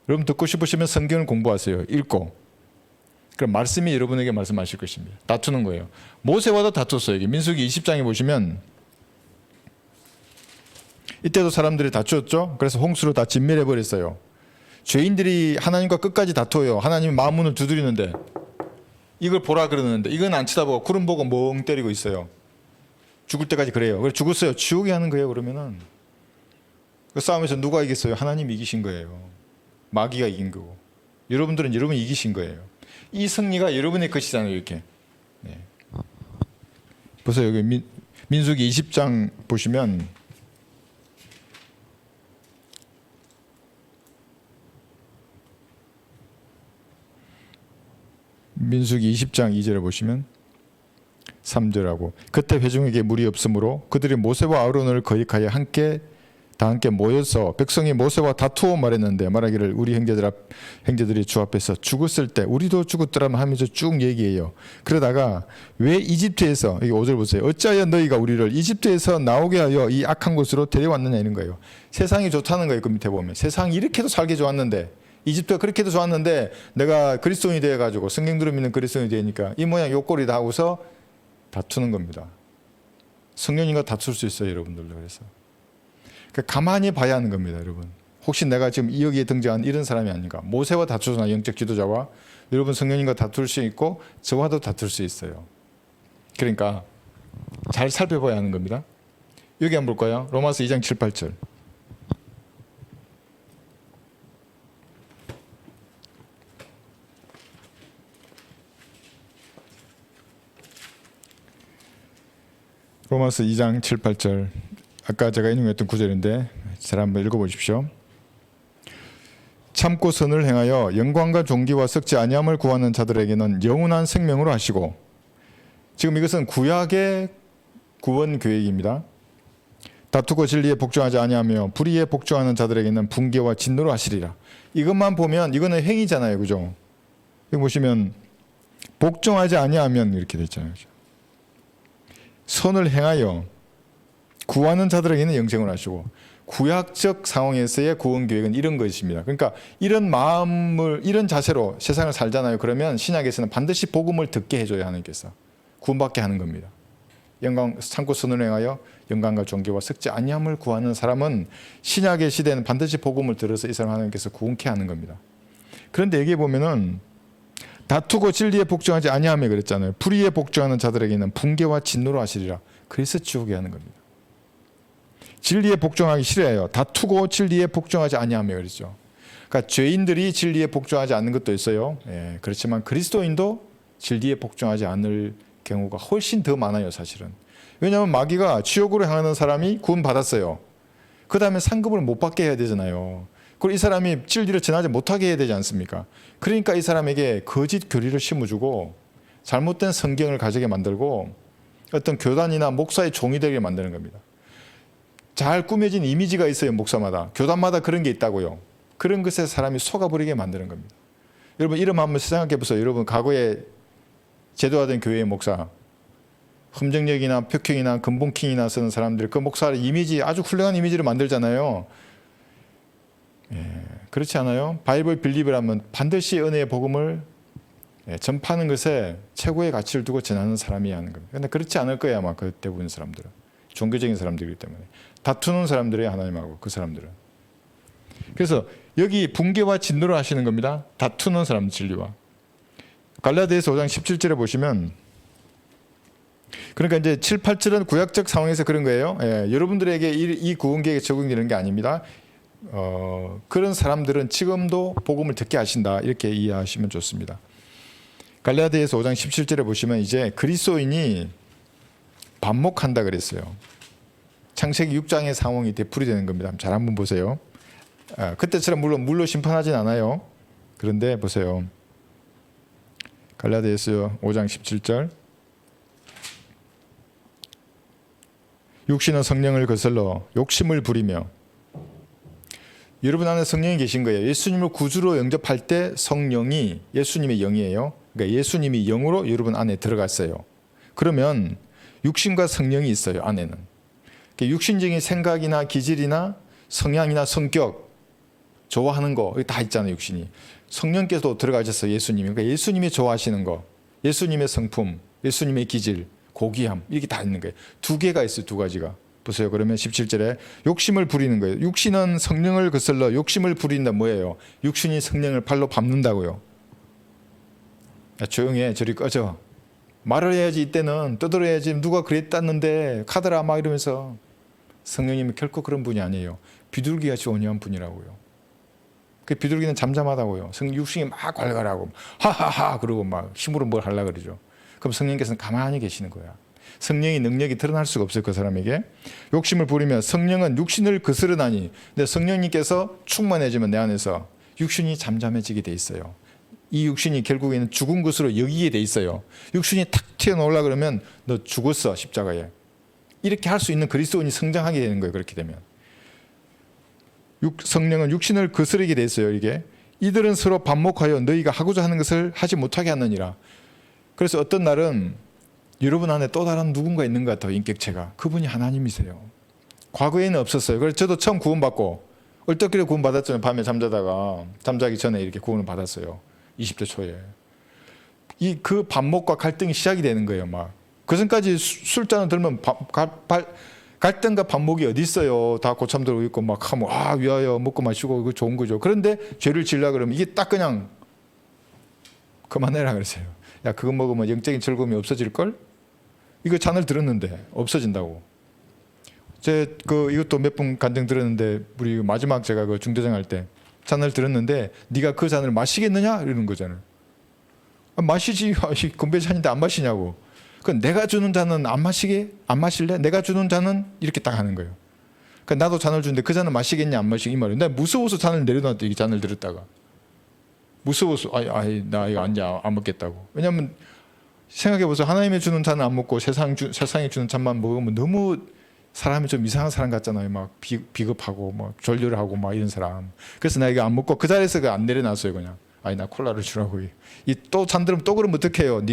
여러분 듣고 싶으시면 성경을 공부하세요. 읽고. 그럼 말씀이 여러분에게 말씀하실 것입니다. 다투는 거예요. 모세와도 다투었어요. 여기 민수기 20장에 보시면 이때도 사람들이 다투었죠. 그래서 홍수로 다 진멸해버렸어요. 죄인들이 하나님과 끝까지 다투어요. 하나님이 마음문을 두드리는데 이걸 보라 그러는데 이건 안 쳐다보고 구름 보고 멍 때리고 있어요. 죽을 때까지 그래요. 그래서 죽었어요. 지옥에 하는 거예요. 그러면은 그 싸움에서 누가 이겼어요? 하나님이 이기신 거예요. 마귀가 이긴 거고. 여러분들은 여러분이 이기신 거예요. 이 승리가 여러분의 것이잖아요. 이렇게. 네. 보세요. 여기 민수기 20장 보시면 민수기 20장 2절에 보시면 3절하고 그때 회중에게 물이 없으므로 그들이 모세와 아론을 거역하여 다 함께 모여서 백성이 모세와 다투어 말했는데 말하기를 우리 형제들이 주 앞에서 죽었을 때 우리도 죽었더라면 하면서 쭉 얘기해요. 그러다가 왜 이집트에서 이게 5절 보세요. 어찌하여 너희가 우리를 이집트에서 나오게 하여 이 악한 곳으로 데려왔느냐 이런 거예요. 세상이 좋다는 거예요. 그 밑에 보면 세상이 이렇게도 살기 좋았는데 이집트가 그렇게도 좋았는데 내가 그리스도인이 되어가지고 성경대로 믿는 그리스도인이 되니까 이 모양 요꼴이 다 하고서 다투는 겁니다. 성령님과 다툴 수 있어요. 여러분들도. 그래서 가만히 봐야 하는 겁니다. 여러분. 혹시 내가 지금 여기에 등장한 이런 사람이 아닌가. 모세와 다투잖아. 영적 지도자와. 여러분 성령님과 다툴 수 있고 저와도 다툴 수 있어요. 그러니까 잘 살펴봐야 하는 겁니다. 여기 한번 볼까요? 로마서 2장 7, 8절. 로마서 2장 7, 8절. 아까 제가 인용했던 구절인데 잘 한번 읽어보십시오. 참고 선을 행하여 영광과 존귀와 썩지 아니함을 구하는 자들에게는 영원한 생명으로 하시고 지금 이것은 구약의 구원 계획입니다. 다투고 진리에 복종하지 아니하며 불의에 복종하는 자들에게는 분개와 진노로 하시리라. 이것만 보면 이거는 행위잖아요. 그죠? 여기 보시면 복종하지 아니하면 이렇게 됐잖아요. 선을 행하여 구하는 자들에게는 영생을 하시고 구약적 상황에서의 구원 계획은 이런 것입니다. 그러니까 이런 마음을, 이런 자세로 세상을 살잖아요. 그러면 신약에서는 반드시 복음을 듣게 해줘야 하나님께서 구원받게 하는 겁니다. 영광 참고 선을 행하여 영광과 존귀와 썩지 아니함을 구하는 사람은 신약의 시대는 반드시 복음을 들어서 이 사람 하나님께서 구원케 하는 겁니다. 그런데 여기 보면은 다투고 진리에 복종하지 아니하며 그랬잖아요. 불의에 복종하는 자들에게는 붕괴와 진노로 하시리라. 그래서 지옥에 하는 겁니다. 진리에 복종하기 싫어해요. 다투고 진리에 복종하지 아니하며 그랬죠. 그러니까 죄인들이 진리에 복종하지 않는 것도 있어요. 예, 그렇지만 그리스도인도 진리에 복종하지 않을 경우가 훨씬 더 많아요, 사실은. 왜냐하면 마귀가 지옥으로 향하는 사람이 구원받았어요. 그 다음에 상급을 못 받게 해야 되잖아요. 그리고 이 사람이 진리를 전하지 못하게 해야 되지 않습니까? 그러니까 이 사람에게 거짓 교리를 심어주고 잘못된 성경을 가지게 만들고 어떤 교단이나 목사의 종이 되게 만드는 겁니다. 잘 꾸며진 이미지가 있어요, 목사마다. 교단마다 그런 게 있다고요. 그런 것에 사람이 속아버리게 만드는 겁니다. 여러분 이름 한번 생각해 보세요. 여러분 과거에 제도화된 교회의 목사, 흠정역이나 벽형이나 근본킹이나 쓰는 사람들, 그 목사의 이미지, 아주 훌륭한 이미지를 만들잖아요. 예, 그렇지 않아요? 바이블 빌리브라면 반드시 은혜의 복음을 전파하는 것에 최고의 가치를 두고 전하는 사람이야 하는 겁니다. 그런데 그렇지 않을 거예요, 아마 그 대부분 사람들은. 종교적인 사람들이기 때문에. 다투는 사람들이에요, 하나님하고 그 사람들은. 그래서 여기 붕괴와 진노를 하시는 겁니다. 다투는 사람 진리와. 갈라디아서 5장 17절에 보시면, 그러니까 이제 7, 8절은 구약적 상황에서 그런 거예요. 예, 여러분들에게 이 구원 계획에 적용되는 게 아닙니다. 그런 사람들은 지금도 복음을 듣게 하신다. 이렇게 이해하시면 좋습니다. 갈라디아서 5장 17절에 보시면 이제 그리스도인이 반목한다 그랬어요. 창세기 6장의 상황이 되풀이되는 겁니다. 잘 한번 보세요. 그때처럼 물로 심판하진 않아요. 그런데 보세요. 갈라디아서 5장 17절. 육신은 성령을 거슬러 욕심을 부리며. 여러분 안에 성령이 계신 거예요. 예수님을 구주로 영접할 때 성령이 예수님의 영이에요. 그러니까 예수님이 영으로 여러분 안에 들어갔어요. 그러면 육신과 성령이 있어요, 안에는. 육신적인 생각이나 기질이나 성향이나 성격, 좋아하는 거 다 있잖아요, 육신이. 성령께서도 들어가셨어요, 예수님이. 그러니까 예수님이 좋아하시는 거, 예수님의 성품, 예수님의 기질, 고귀함, 이렇게 다 있는 거예요. 두 개가 있어요, 두 가지가. 보세요. 그러면 17절에 욕심을 부리는 거예요. 육신은 성령을 거슬러 욕심을 부린다 뭐예요? 육신이 성령을 발로 밟는다고요. 야, 조용히 해. 저리 꺼져. 말을 해야지. 이때는 떠들어야지. 누가 그랬다는데 카더라 막 이러면서. 성령님은 결코 그런 분이 아니에요. 비둘기같이 온유한 분이라고요. 그 비둘기는 잠잠하다고요. 육신이 막 괄괄하고 하하하 그러고 막 힘으로 뭘 하려고 그러죠. 그럼 성령께서는 가만히 계시는 거야. 성령의 능력이 드러날 수가 없어요, 그 사람에게. 욕심을 부리며 성령은 육신을 거스르나니. 근데 성령님께서 충만해지면 내 안에서 육신이 잠잠해지게 돼 있어요. 이 육신이 결국에는 죽은 것으로 여기게 돼 있어요. 육신이 탁 튀어나오려 그러면 너 죽었어, 십자가에. 이렇게 할 수 있는 그리스도인이 성장하게 되는 거예요, 그렇게 되면. 성령은 육신을 거스르게 돼 있어요, 이게. 이들은 서로 반목하여 너희가 하고자 하는 것을 하지 못하게 하느니라. 그래서 어떤 날은 여러분 안에 또 다른 누군가 있는 것 같아요, 인격체가. 그분이 하나님이세요. 과거에는 없었어요. 그래서 저도 처음 구원받고 얼떨결에 구원받았잖아요. 밤에 잠자기 전에 이렇게 구원을 받았어요. 20대 초에. 그 반목과 갈등이 시작이 되는 거예요. 막 그 전까지 술잔을 들면 갈등과 반목이 어디 있어요. 다 고참 들고 있고 막 하면 위하여 먹고 마시고 이거 좋은 거죠. 그런데 죄를 지으려 그러면 이게 딱 그냥 그만해라 그랬어요. 야, 그거 먹으면 영적인 즐거움이 없어질 걸? 이거 잔을 들었는데 없어진다고. 이것도 몇 번 간증 들었는데 우리 마지막 제가 그 중대장 할 때 잔을 들었는데 네가 그 잔을 마시겠느냐 이러는 거잖아요. 마시지. 건배잔인데 안 마시냐고. 그 내가 주는 잔은 안 마실래? 내가 주는 잔은 이렇게 딱 하는 거예요. 그러니까 나도 잔을 주는데 그 잔은 마시겠냐 안 마시겠냐 이 말이에요. 내가 무서워서 잔을 내려놨대. 이 잔을 들었다가 무서워서 나 이거 안 먹겠다고. 왜냐하면 생각해보세요. 하나님이 주는 잔은 안 먹고 세상이 주는 잔만 먹으면 너무 사람이 좀 이상한 사람 같잖아요. 막 비겁하고 막 졸렬하고 막 이런 사람. 그래서 나 이거 안 먹고 그 자리에서 안 내려놨어요. 그냥 나 콜라를 주라고. 또 잔 들으면 또 그러면 어떡해요.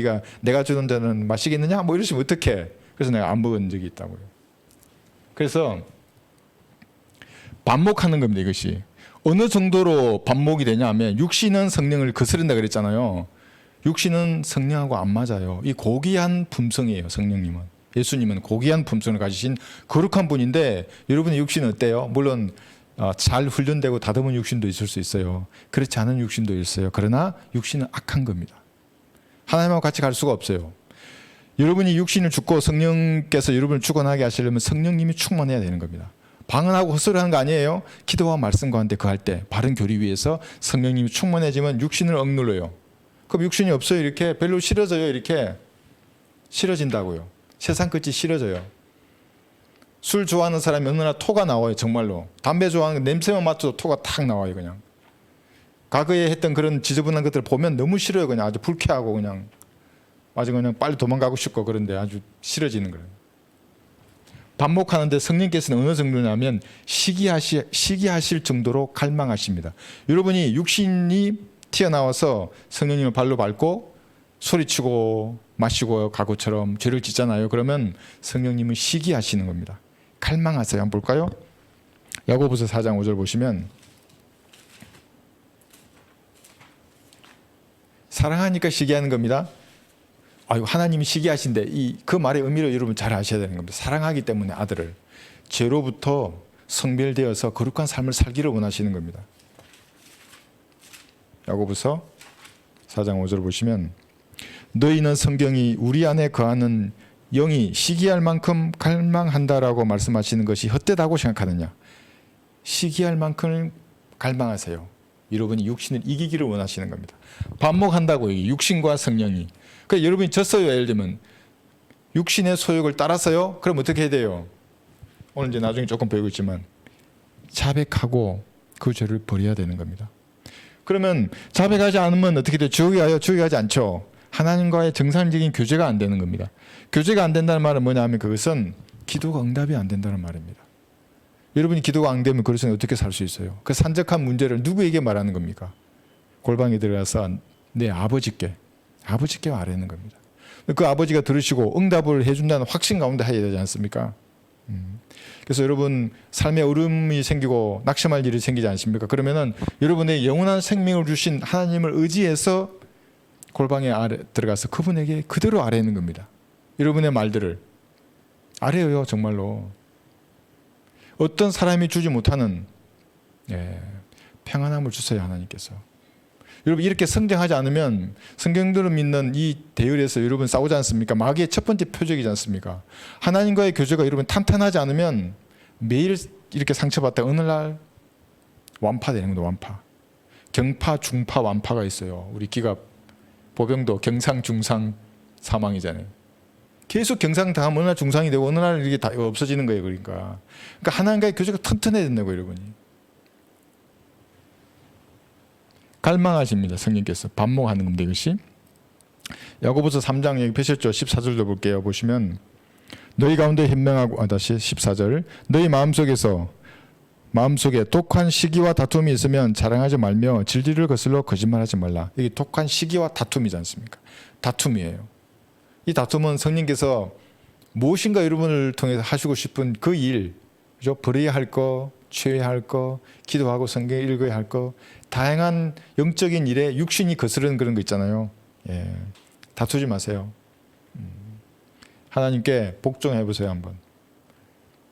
내가 주는 잔은 마시겠느냐 뭐 이러시면 어떡해. 그래서 내가 안 먹은 적이 있다고요. 그래서 반목하는 겁니다. 이것이 어느 정도로 반목이 되냐 하면 육신은 성령을 거스른다 그랬잖아요. 육신은 성령하고 안 맞아요. 이 고귀한 품성이에요. 성령님은, 예수님은 고귀한 품성을 가지신 거룩한 분인데 여러분의 육신은 어때요? 물론 잘 훈련되고 다듬은 육신도 있을 수 있어요. 그렇지 않은 육신도 있어요. 그러나 육신은 악한 겁니다. 하나님하고 같이 갈 수가 없어요. 여러분이 육신을 죽고 성령께서 여러분을 주관하게 하시려면 성령님이 충만해야 되는 겁니다. 방언하고 헛소리하는 거 아니에요. 기도와 말씀 가운데 거할 때 바른 교리 위에서 성령님이 충만해지면 육신을 억눌러요. 그럼 육신이 없어요. 이렇게 별로 싫어져요. 이렇게 싫어진다고요. 세상 끝이 싫어져요. 술 좋아하는 사람이 어느 날 토가 나와요. 정말로. 담배 좋아하는 냄새만 맡아도 토가 탁 나와요. 그냥 과거에 했던 그런 지저분한 것들을 보면 너무 싫어요. 그냥 아주 불쾌하고 그냥 아주 그냥 빨리 도망가고 싶고 그런데 아주 싫어지는 거예요. 반복하는데 성령께서는 어느 정도냐면 시기하실 정도로 갈망하십니다. 여러분이 육신이 튀어나와서 성령님을 발로 밟고 소리치고 마시고 가고처럼 죄를 짓잖아요. 그러면 성령님은 시기하시는 겁니다. 갈망하세요. 한번 볼까요? 야고보서 4장 5절 보시면 사랑하니까 시기하는 겁니다. 아유, 하나님이 시기하신데 그 말의 의미를 여러분 잘 아셔야 되는 겁니다. 사랑하기 때문에 아들을 죄로부터 성별되어서 거룩한 삶을 살기를 원하시는 겁니다. 야고보서 4장 5절 보시면 너희는 성경이 우리 안에 거하는 영이 시기할 만큼 갈망한다라고 말씀하시는 것이 헛되다고 생각하느냐. 시기할 만큼 갈망하세요. 여러분이 육신을 이기기를 원하시는 겁니다. 반목한다고 육신과 성령이. 그러니까 여러분이 졌어요. 예를 들면 육신의 소욕을 따라서요. 그럼 어떻게 해야 돼요? 오늘 이제 나중에 조금 배우고 있지만 자백하고 그 죄를 버려야 되는 겁니다. 그러면 자백하지 않으면 어떻게 돼요? 지옥에 가요? 지옥에 가지 않죠. 하나님과의 정상적인 교제가 안 되는 겁니다. 교제가 안 된다는 말은 뭐냐면 그것은 기도가 응답이 안 된다는 말입니다. 여러분이 기도가 안 되면 그것은 어떻게 살 수 있어요? 그 산적한 문제를 누구에게 말하는 겁니까? 골방에 들어가서 내 아버지께 말하는 겁니다. 그 아버지가 들으시고 응답을 해준다는 확신 가운데 해야 되지 않습니까? 그래서 여러분 삶에 어려움이 생기고 낙심할 일이 생기지 않습니까? 그러면은 여러분의 영원한 생명을 주신 하나님을 의지해서 골방에 들어가서 그분에게 그대로 아뢰는 겁니다. 여러분의 말들을 아뢰어요. 정말로 어떤 사람이 주지 못하는 평안함을 주세요. 하나님께서. 여러분 이렇게 성장하지 않으면 성경들을 믿는 이 대열에서 여러분 싸우지 않습니까? 마귀의 첫 번째 표적이지 않습니까? 하나님과의 교제가 여러분 탄탄하지 않으면 매일 이렇게 상처받다 어느 날 완파되는 겁니다. 완파. 경파, 중파, 완파가 있어요. 우리 기갑 보병도 경상, 중상, 사망이잖아요. 계속 경상 당하면 어느 날 중상이 되고 어느 날 이게 다 없어지는 거예요. 그러니까 하나님과의 교제가 튼튼해야 된다고 여러분이. 갈망하십니다. 성령께서 반목하는 겁니다. 이것이 야고보서 3장 여기 펴셨죠. 14절도 볼게요. 보시면 너희 가운데 현명하고 다시 14절 너희 마음속에 독한 시기와 다툼이 있으면 자랑하지 말며 진리를 거슬러 거짓말하지 말라. 이게 독한 시기와 다툼이지 않습니까? 다툼이에요. 이 다툼은 성령께서 무엇인가 여러분을 통해서 하시고 싶은 그 일, 그죠? 버려야 할 거, 취해야 할 거, 기도하고 성경 읽어야 할 거, 다양한 영적인 일에 육신이 거스르는 그런 거 있잖아요. 다투지 마세요. 하나님께 복종해 보세요 한번.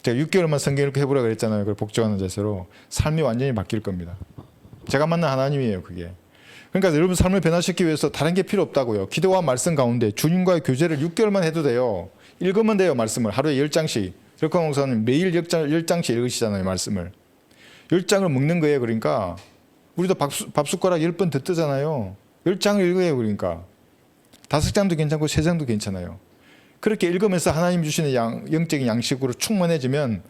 제가 6개월만 성경 읽고 해보라 그랬잖아요. 그걸 복종하는 자세로 삶이 완전히 바뀔 겁니다. 제가 만난 하나님이에요, 그게. 그러니까 여러분 삶을 변화시키기 위해서 다른 게 필요 없다고요. 기도와 말씀 가운데 주님과의 교제를 6개월만 해도 돼요. 읽으면 돼요, 말씀을. 하루에 10장씩. 덕광 목사님 매일 10장씩 읽으시잖아요, 말씀을. 10장을 먹는 거예요, 그러니까. 우리도 밥숟가락 10번 더 뜨잖아요. 10장을 읽어요, 그러니까. 5장도 괜찮고 3장도 괜찮아요. 그렇게 읽으면서 하나님 주시는 영적인 양식으로 충만해지면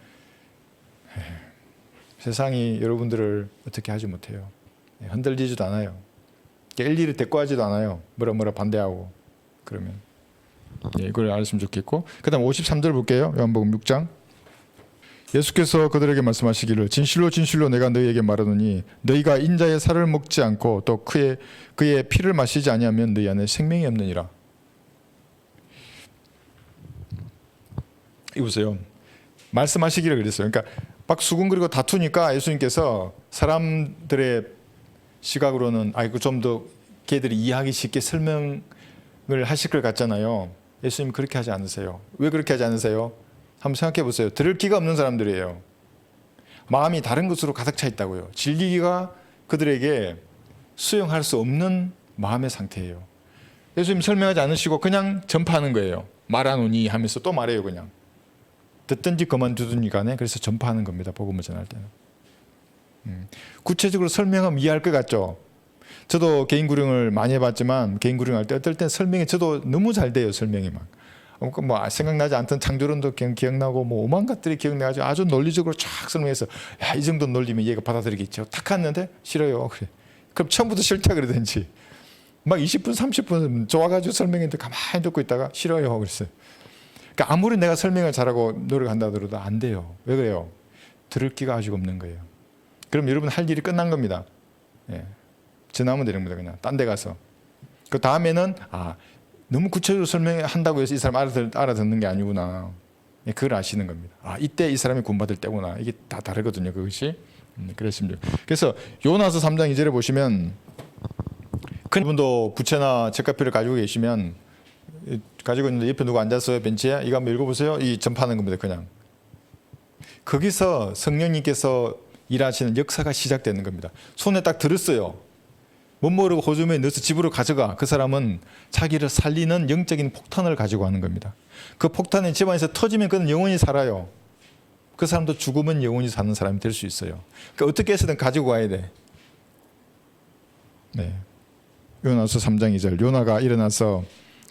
세상이 여러분들을 어떻게 하지 못해요. 흔들리지도 않아요. 일일이 대꾸하지도 않아요. 뭐라 반대하고 그러면. 이걸 알았으면 좋겠고, 그 다음 53절 볼게요. 요한복음 6장. 예수께서 그들에게 말씀하시기를 진실로 진실로 내가 너희에게 말하노니 너희가 인자의 살을 먹지 않고 또 그의 피를 마시지 아니하면 너희 안에 생명이 없느니라. 이거 보세요. 말씀하시기를 그랬어요. 그러니까 막 수군거리고 다투니까 예수님께서 사람들의 시각으로는 아이고 좀 더 걔들이 이해하기 쉽게 설명을 하실 것 같잖아요. 예수님 그렇게 하지 않으세요. 왜 그렇게 하지 않으세요? 한번 생각해 보세요. 들을 기가 없는 사람들이에요. 마음이 다른 것으로 가득 차 있다고요. 진리가 그들에게 수용할 수 없는 마음의 상태예요. 예수님 설명하지 않으시고 그냥 전파하는 거예요. 말하노니 하면서 또 말해요. 그냥 듣든지 그만두든지 간에 그래서 전파하는 겁니다. 복음을 전할 때는. 구체적으로 설명하면 이해할 것 같죠. 저도 개인 구령을 많이 해봤지만 개인 구령할 때 어떨 땐 설명이 저도 너무 잘 돼요. 설명이 막 뭐 생각나지 않던 창조론도 기억나고 뭐 오만 것들이 기억나가지고 아주 논리적으로 쫙 설명해서 야, 이 정도 논리면 얘가 받아들이겠죠. 탁 했는데 싫어요. 그래. 그럼 처음부터 싫다 그러든지 막 20분 30분 좋아가지고 설명했는데 가만히 듣고 있다가 싫어요. 그랬어요. 그러니까 아무리 내가 설명을 잘하고 노력한다 하더라도 안 돼요. 왜 그래요? 들을 기가 아직 없는 거예요. 그럼 여러분 할 일이 끝난 겁니다. 예. 지나면 되는 겁니다. 그냥 딴 데 가서. 그 다음에는 너무 구체적으로 설명한다고 해서 이 사람 알아듣는 게 아니구나. 예, 그걸 아시는 겁니다. 이때 이 사람이 구원받을 때구나. 이게 다 다르거든요. 그것이. 그랬습니다. 그래서 요나서 3장 2절에 보시면 큰 분도 부채나 책가피를 가지고 계시면 가지고 있는데 옆에 누가 앉았어요. 벤치에. 이거 한번 읽어보세요. 이 전파하는 겁니다. 그냥. 거기서 성령님께서 일하시는 역사가 시작되는 겁니다. 손에 딱 들었어요. 못 모르고 호주머니에 넣어서 집으로 가져가. 그 사람은 자기를 살리는 영적인 폭탄을 가지고 하는 겁니다. 그 폭탄이 집안에서 터지면 그는 영원히 살아요. 그 사람도 죽으면 영원히 사는 사람이 될 수 있어요. 그러니까 어떻게 해서든 가지고 가야 돼. 네. 요나서 3장 2절. 요나가 일어나서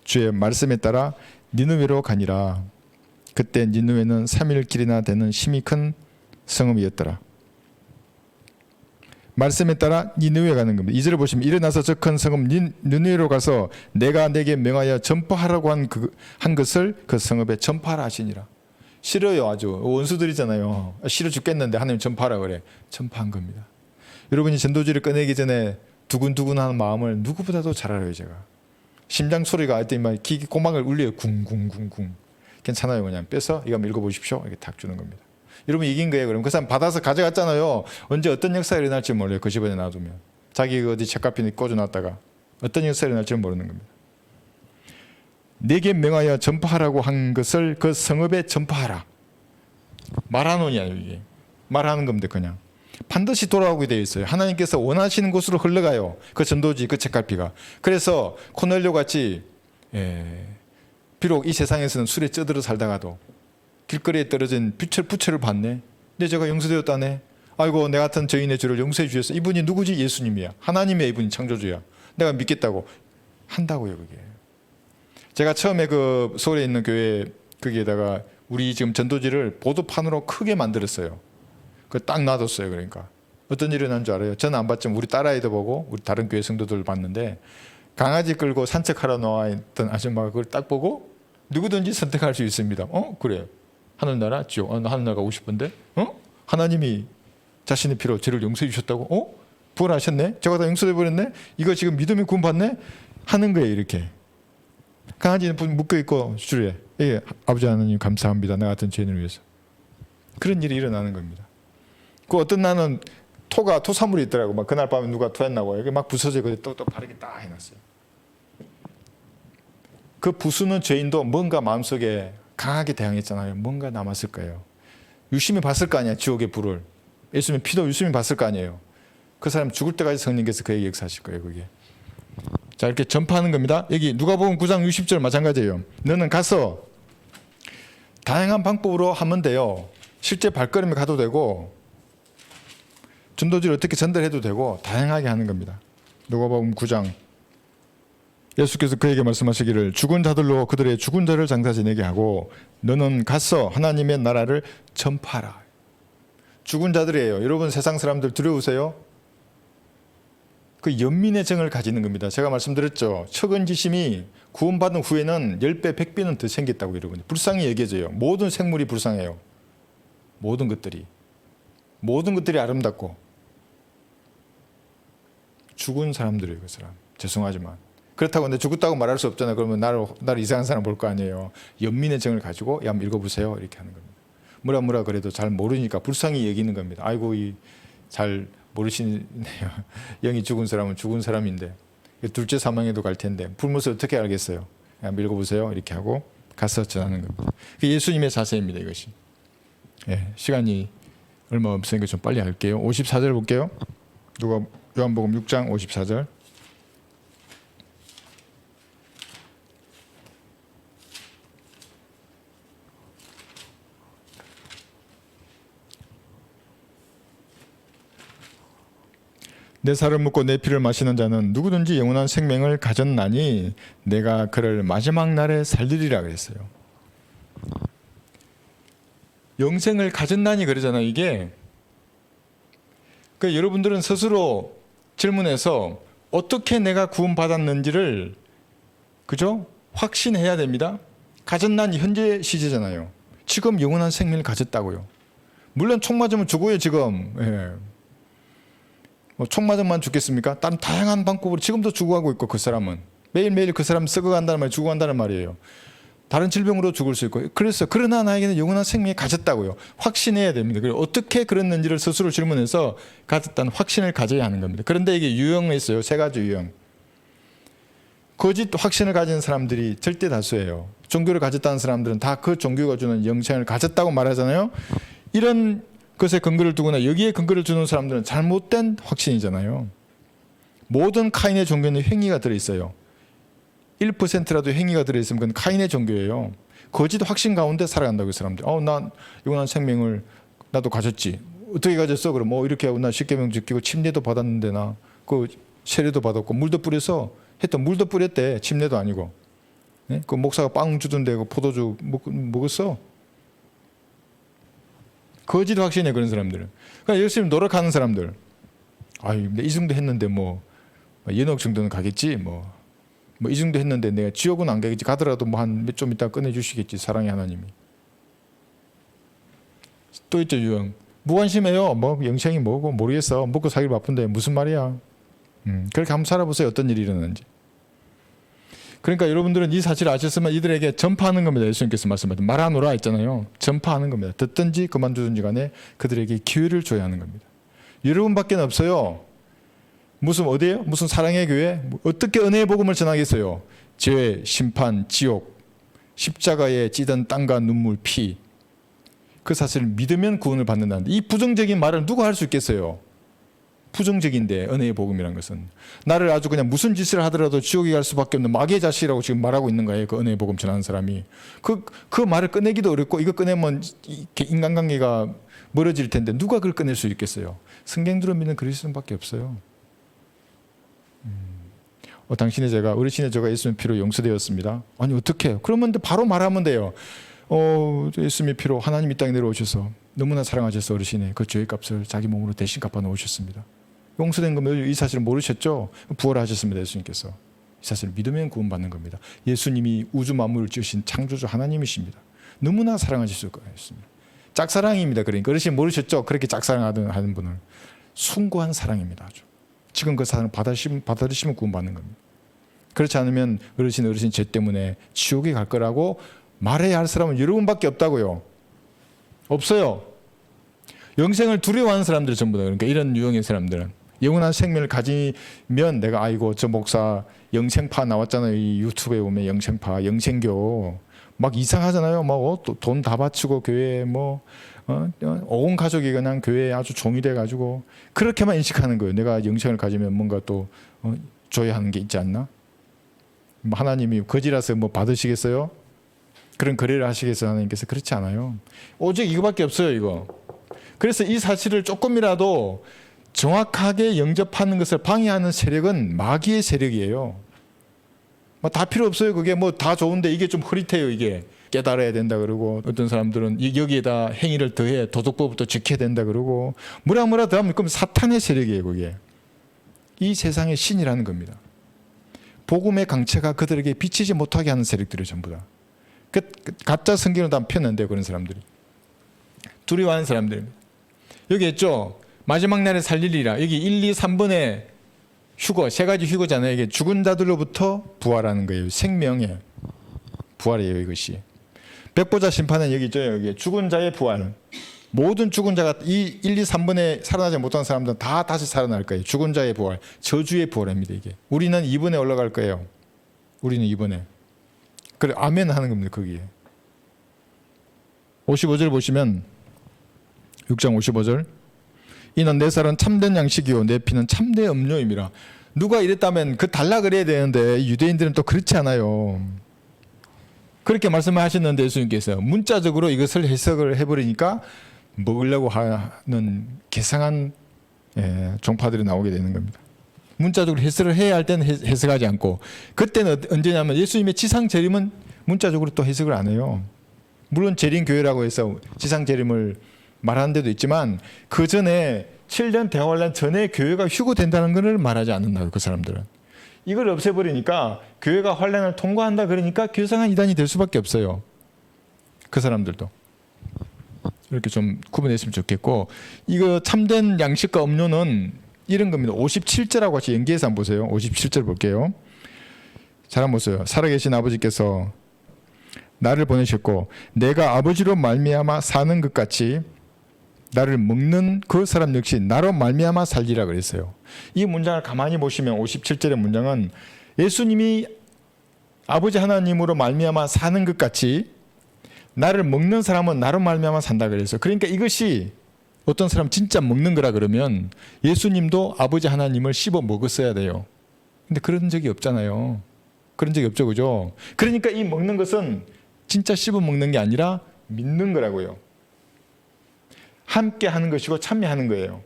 주의 말씀에 따라 니느웨로 가니라. 그때 니느웨는 3일 길이나 되는 심히 큰 성읍이었더라. 말씀에 따라 니느웨 가는 겁니다. 2절을 보시면 일어나서 저 큰 성읍 니느웨로 가서 내가 내게 명하여 전파하라고 한 것을 그 성읍에 전파하라 하시니라. 싫어요. 아주 원수들이잖아요. 싫어 죽겠는데 하나님 전파하라 그래. 전파한 겁니다. 여러분이 전도지를 꺼내기 전에 두근두근하는 마음을 누구보다도 잘 알아요. 제가. 심장 소리가 할 때 막 고막을 울려요. 쿵쿵쿵쿵. 괜찮아요. 그냥 빼서 이거 한번 읽어보십시오. 이렇게 탁 주는 겁니다. 여러분 이긴 거예요. 그럼 그 사람 받아서 가져갔잖아요. 언제 어떤 역사가 일어날지 몰라요. 그 집안에 놔두면. 자기 어디 책가피에 꽂아놨다가 어떤 역사가 일어날지 모르는 겁니다. 내게 명하여 전파하라고 한 것을 그 성읍에 전파하라. 말하노니 아니에요. 이게. 말하는 겁니다. 그냥. 반드시 돌아오게 되어 있어요. 하나님께서 원하시는 곳으로 흘러가요. 그 전도지, 그 책갈피가. 그래서 코넬료 같이 비록 이 세상에서는 술에 쪄들어 살다가도 길거리에 떨어진 부채를 봤네. 근데 제가 용서되었다네. 아이고 내 같은 죄인의 죄를 용서해 주셨어. 이분이 누구지? 예수님이야. 하나님의 이분이 창조주야. 내가 믿겠다고 한다고요. 그게. 제가 처음에 그 서울에 있는 교회 거기에다가 우리 지금 전도지를 보도판으로 크게 만들었어요. 그 딱 놔뒀어요. 그러니까 어떤 일이 난 줄 알아요? 저는 안 봤지만 우리 딸아이도 보고 우리 다른 교회 성도들 봤는데 강아지 끌고 산책하러 나와 있던 아줌마가 그걸 딱 보고 누구든지 선택할 수 있습니다. 그래요. 하늘나라 지옥. 하늘나라 가고 싶은데 하나님이 자신의 피로 죄를 용서해 주셨다고? 부활하셨네? 제가 다 용서해 버렸네? 이거 지금 믿음의 구원 받네? 하는 거예요. 이렇게. 강아지는 묶여있고 줄에 아버지 하나님 감사합니다. 나 같은 죄인을 위해서. 그런 일이 일어나는 겁니다. 그 어떤 날은 토사물이 있더라고. 막 그날 밤에 누가 토했나고. 여기 막 부서져. 또 바르게 딱 해놨어요. 그 부수는 죄인도 뭔가 마음속에 강하게 대항했잖아요. 뭔가 남았을 거예요. 유심히 봤을 거 아니야. 지옥의 불을. 예수님의 피도 유심히 봤을 거 아니에요. 그 사람 죽을 때까지 성령께서 그에게 역사하실 거예요. 그게. 자, 이렇게 전파하는 겁니다. 여기 누가복음 9장 60절 마찬가지예요. 너는 가서 다양한 방법으로 하면 돼요. 실제 발걸음에 가도 되고 전도지를 어떻게 전달해도 되고 다양하게 하는 겁니다. 누가복음 9장 예수께서 그에게 말씀하시기를 죽은 자들로 그들의 죽은 자를 장사 지내게 하고 너는 가서 하나님의 나라를 전파하라. 죽은 자들이에요. 여러분 세상 사람들 두려우세요? 그 연민의 정을 가지는 겁니다. 제가 말씀드렸죠. 척은지심이 구원받은 후에는 10배, 100배는 더 생겼다고 여러분. 불쌍히 여겨져요. 모든 생물이 불쌍해요. 모든 것들이 아름답고 죽은 사람들이에요. 그 사람. 죄송하지만. 그렇다고 내가 죽었다고 말할 수 없잖아요. 그러면 나를 이상한 사람 볼 거 아니에요. 연민의 정을 가지고 한번 읽어보세요. 이렇게 하는 겁니다. 뭐라 그래도 잘 모르니까 불쌍히 여기는 겁니다. 아이고 잘 모르시네요. 영이 죽은 사람은 죽은 사람인데 둘째 사망에도 갈 텐데 불못을 어떻게 알겠어요? 그냥 밀고 보세요. 이렇게 하고 가서 전하는 겁니다. 예수님의 자세입니다. 이것이. 시간이 얼마 없으니까 좀 빨리 할게요. 54절 볼게요. 누가 요한복음 6장 54절. 내 살을 묻고 내 피를 마시는 자는 누구든지 영원한 생명을 가졌나니 내가 그를 마지막 날에 살리리라 그랬어요. 영생을 가졌나니 그러잖아요. 이게 그러니까 여러분들은 스스로 질문해서 어떻게 내가 구원받았는지를 그죠? 확신해야 됩니다. 가졌나니 현재 시제잖아요. 지금 영원한 생명을 가졌다고요. 물론 총 맞으면 죽어요 지금. 총 맞으면 죽겠습니까? 다른 다양한 방법으로 지금도 죽어가고 있고 그 사람은 매일매일 그 사람 썩어간다는 말이에요. 죽어간다는 말이에요. 다른 질병으로 죽을 수 있고 그러나 나에게는 영원한 생명이 가졌다고요. 확신해야 됩니다. 그리고 어떻게 그랬는지를 스스로 질문해서 가졌다는 확신을 가져야 하는 겁니다. 그런데 이게 유형이 있어요. 3가지 유형. 거짓 확신을 가진 사람들이 절대 다수예요. 종교를 가졌다는 사람들은 다 그 종교가 주는 영생을 가졌다고 말하잖아요. 이런 것에 근거를 두거나 여기에 근거를 주는 사람들은 잘못된 확신이잖아요. 모든 카인의 종교는 행위가 들어있어요. 1%라도 행위가 들어있으면 그건 카인의 종교예요. 거짓 확신 가운데 살아간다고 이 사람들. 난 영원한 생명을 나도 가졌지. 어떻게 가졌어? 그럼 이렇게 하고 나 십계명 지키고 침례도 받았는데 나 그 세례도 받았고 물도 뿌려서 했던 물도 뿌렸대. 침례도 아니고. 그 목사가 빵 주던데 그 포도주 먹었어. 거짓 확신해 그런 사람들은. 그러니까 열심히 노력하는 사람들. 이 정도 했는데 연옥 정도는 가겠지 이 정도 했는데 내가 지옥은 안 가겠지. 가더라도 좀 이따 꺼내주시겠지. 사랑의 하나님이. 또 있죠 유형. 무관심해요. 영생이 뭐고 모르겠어. 먹고 살기 바쁜데 무슨 말이야. 그렇게 한번 살아보세요. 어떤 일이 일어나는지. 그러니까 여러분들은 이 사실을 아셨으면 이들에게 전파하는 겁니다. 예수님께서 말씀하신 말하노라 했잖아요. 전파하는 겁니다. 듣든지 그만두든지 간에 그들에게 기회를 줘야 하는 겁니다. 여러분밖에 없어요. 무슨 어디예요? 무슨 사랑의 교회? 어떻게 은혜의 복음을 전하겠어요? 죄, 심판, 지옥, 십자가에 찌든 땀과 눈물, 피. 그 사실을 믿으면 구원을 받는다는데 이 부정적인 말을 누가 할 수 있겠어요? 부정적인데 은혜의 복음이란 것은 나를 아주 그냥 무슨 짓을 하더라도 지옥에 갈 수밖에 없는 마귀의 자식이라고 지금 말하고 있는 거예요. 그 은혜의 복음 전하는 사람이 그 말을 꺼내기도 어렵고 이거 꺼내면 인간관계가 멀어질 텐데 누가 그걸 꺼낼 수 있겠어요? 성경대로 믿는 그리스도인밖에 없어요. 당신의 죄가 어르신의 죄가 예수님의 피로 용서되었습니다. 아니 어떻게? 그러면 바로 말하면 돼요. 예수님의 피로 하나님 이 땅에 내려오셔서 너무나 사랑하셔서 어르신의 그 죄의 값을 자기 몸으로 대신 갚아 놓으셨습니다. 용서된 거면 이 사실을 모르셨죠? 부활하셨습니다. 예수님께서. 이 사실을 믿으면 구원받는 겁니다. 예수님이 우주 만물을 지으신 창조주 하나님이십니다. 너무나 사랑하실 수가 있습니다. 짝사랑입니다. 그러니까 어르신 모르셨죠? 그렇게 짝사랑하는 분을 숭고한 사랑입니다. 아주. 지금 그 사랑을 받아들이시면 구원받는 겁니다. 그렇지 않으면 어르신 죄 때문에 지옥에 갈 거라고 말해야 할 사람은 여러분밖에 없다고요. 없어요. 영생을 두려워하는 사람들 전부 다. 그러니까 이런 유형의 사람들은 영원한 생명을 가지면 내가 저 목사 영생파 나왔잖아요. 이 유튜브에 보면 영생파, 영생교 막 이상하잖아요. 돈 다 바치고 교회에 온 가족이 그냥 교회에 아주 종이 돼가지고 그렇게만 인식하는 거예요. 내가 영생을 가지면 뭔가 또 줘야 하는 게 있지 않나? 하나님이 거지라서 받으시겠어요? 그런 거래를 하시겠어요? 하나님께서 그렇지 않아요. 오직 이거밖에 없어요. 이거. 그래서 이 사실을 조금이라도 정확하게 영접하는 것을 방해하는 세력은 마귀의 세력이에요. 다 필요 없어요. 그게 다 좋은데 이게 좀 흐릿해요. 이게 깨달아야 된다 그러고 어떤 사람들은 여기에다 행위를 더해 도덕법부터 지켜야 된다 그러고 뭐라 더하면 그럼 사탄의 세력이에요. 그게 이 세상의 신이라는 겁니다. 복음의 강체가 그들에게 비치지 못하게 하는 세력들이 전부 다. 가짜 성경을 다 폈는데 그런 사람들이 두려워하는 사람들입니다. 여기 있죠. 마지막 날에 살리리라. 여기 1, 2, 3번에 휴거 3가지 휴거잖아요. 이게 죽은 자들로부터 부활하는 거예요. 생명의 부활이에요. 이것이 백보자 심판은 여기 있죠. 여기 죽은 자의 부활. 모든 죽은 자가 이 1, 2, 3번에 살아나지 못한 사람들은 다 다시 살아날 거예요. 죽은 자의 부활, 저주의 부활입니다. 이게 우리는 2번에 올라갈 거예요. 우리는 2번에. 그래 아멘 하는 겁니다. 거기에 55절 보시면 6장 55절 이는 내 살은 참된 양식이요 내 피는 참된 음료임이라. 누가 이랬다면 그 달라 그래야 되는데 유대인들은 또 그렇지 않아요. 그렇게 말씀을 하셨는데 예수님께서 문자적으로 이것을 해석을 해버리니까 먹으려고 하는 개상한 종파들이 나오게 되는 겁니다. 문자적으로 해석을 해야 할 때는 해석하지 않고, 그때는 언제냐면 예수님의 지상 재림은 문자적으로 또 해석을 안 해요. 물론 재림 교회라고 해서 지상 재림을 말하는 데도 있지만 그 전에 7년 대환란 전에 교회가 휴거된다는 것을 말하지 않는다고. 그 사람들은 이걸 없애버리니까 교회가 환란을 통과한다 그러니까 교상한 이단이 될 수밖에 없어요. 그 사람들도 이렇게 좀 구분했으면 좋겠고, 이거 참된 양식과 음료는 이런 겁니다. 57절하고 같이 연계해서 한번 보세요. 57절 볼게요. 잘 한번 보세요. 살아계신 아버지께서 나를 보내셨고 내가 아버지로 말미암아 사는 것 같이 나를 먹는 그 사람 역시 나로 말미암아 살리라 그랬어요. 이 문장을 가만히 보시면 57절의 문장은 예수님이 아버지 하나님으로 말미암아 사는 것 같이 나를 먹는 사람은 나로 말미암아 산다 그랬어요. 그러니까 이것이 어떤 사람 진짜 먹는 거라 그러면 예수님도 아버지 하나님을 씹어 먹었어야 돼요. 근데 그런 적이 없잖아요. 그런 적이 없죠, 그죠? 그러니까 이 먹는 것은 진짜 씹어 먹는 게 아니라 믿는 거라고요. 함께 하는 것이고 참여하는 거예요.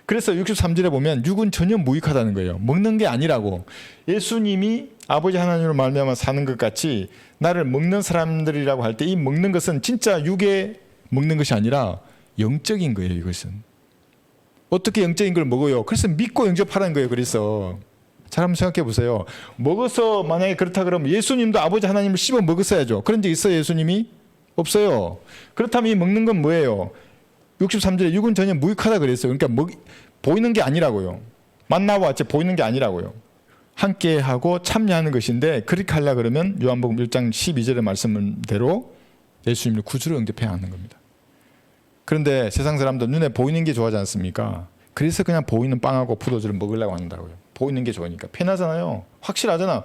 그래서 63절에 보면 육은 전혀 무익하다는 거예요. 먹는 게 아니라고. 예수님이 아버지 하나님으로 말미암아 사는 것 같이 나를 먹는 사람들이라고 할 때 이 먹는 것은 진짜 육에 먹는 것이 아니라 영적인 거예요. 이것은 어떻게 영적인 걸 먹어요? 그래서 믿고 영접하라는 거예요. 그래서 잘 한번 생각해 보세요. 먹어서 만약에 그렇다 그러면 예수님도 아버지 하나님을 씹어 먹었어야죠. 그런 적 있어요? 예수님이? 없어요. 그렇다면 이 먹는 건 뭐예요? 63절에 육은 전혀 무익하다 그랬어요. 그러니까 보이는 게 아니라고요. 만나와 같이 보이는 게 아니라고요. 함께하고 참여하는 것인데, 그렇게 하려고 그러면 요한복음 1장 12절의 말씀대로 예수님을 구주로 영접해야 하는 겁니다. 그런데 세상 사람들 눈에 보이는 게 좋아하지 않습니까? 그래서 그냥 보이는 빵하고 포도주를 먹으려고 한다고요. 보이는 게 좋으니까. 편하잖아요. 확실하잖아.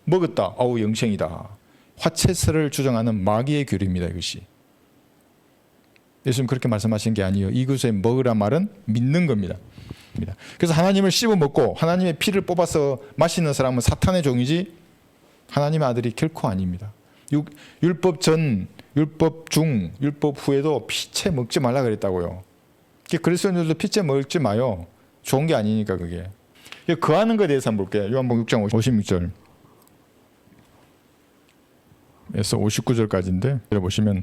먹었다. 어우 영생이다. 화채설을 주장하는 마귀의 교리입니다. 이것이. 예수님 그렇게 말씀하신 게 아니에요. 이것에 먹으라 말은 믿는 겁니다. 그래서 하나님을 씹어 먹고 하나님의 피를 뽑아서 마시는 사람은 사탄의 종이지 하나님의 아들이 결코 아닙니다. 율법 전, 율법 중, 율법 후에도 피채 먹지 말라 그랬다고요. 그리스도인들도 피채 먹지 마요. 좋은 게 아니니까 그게. 거하는 것에 대해서 한번 볼게요. 요한복음 6장 56절 에서 59절까지인데 보시면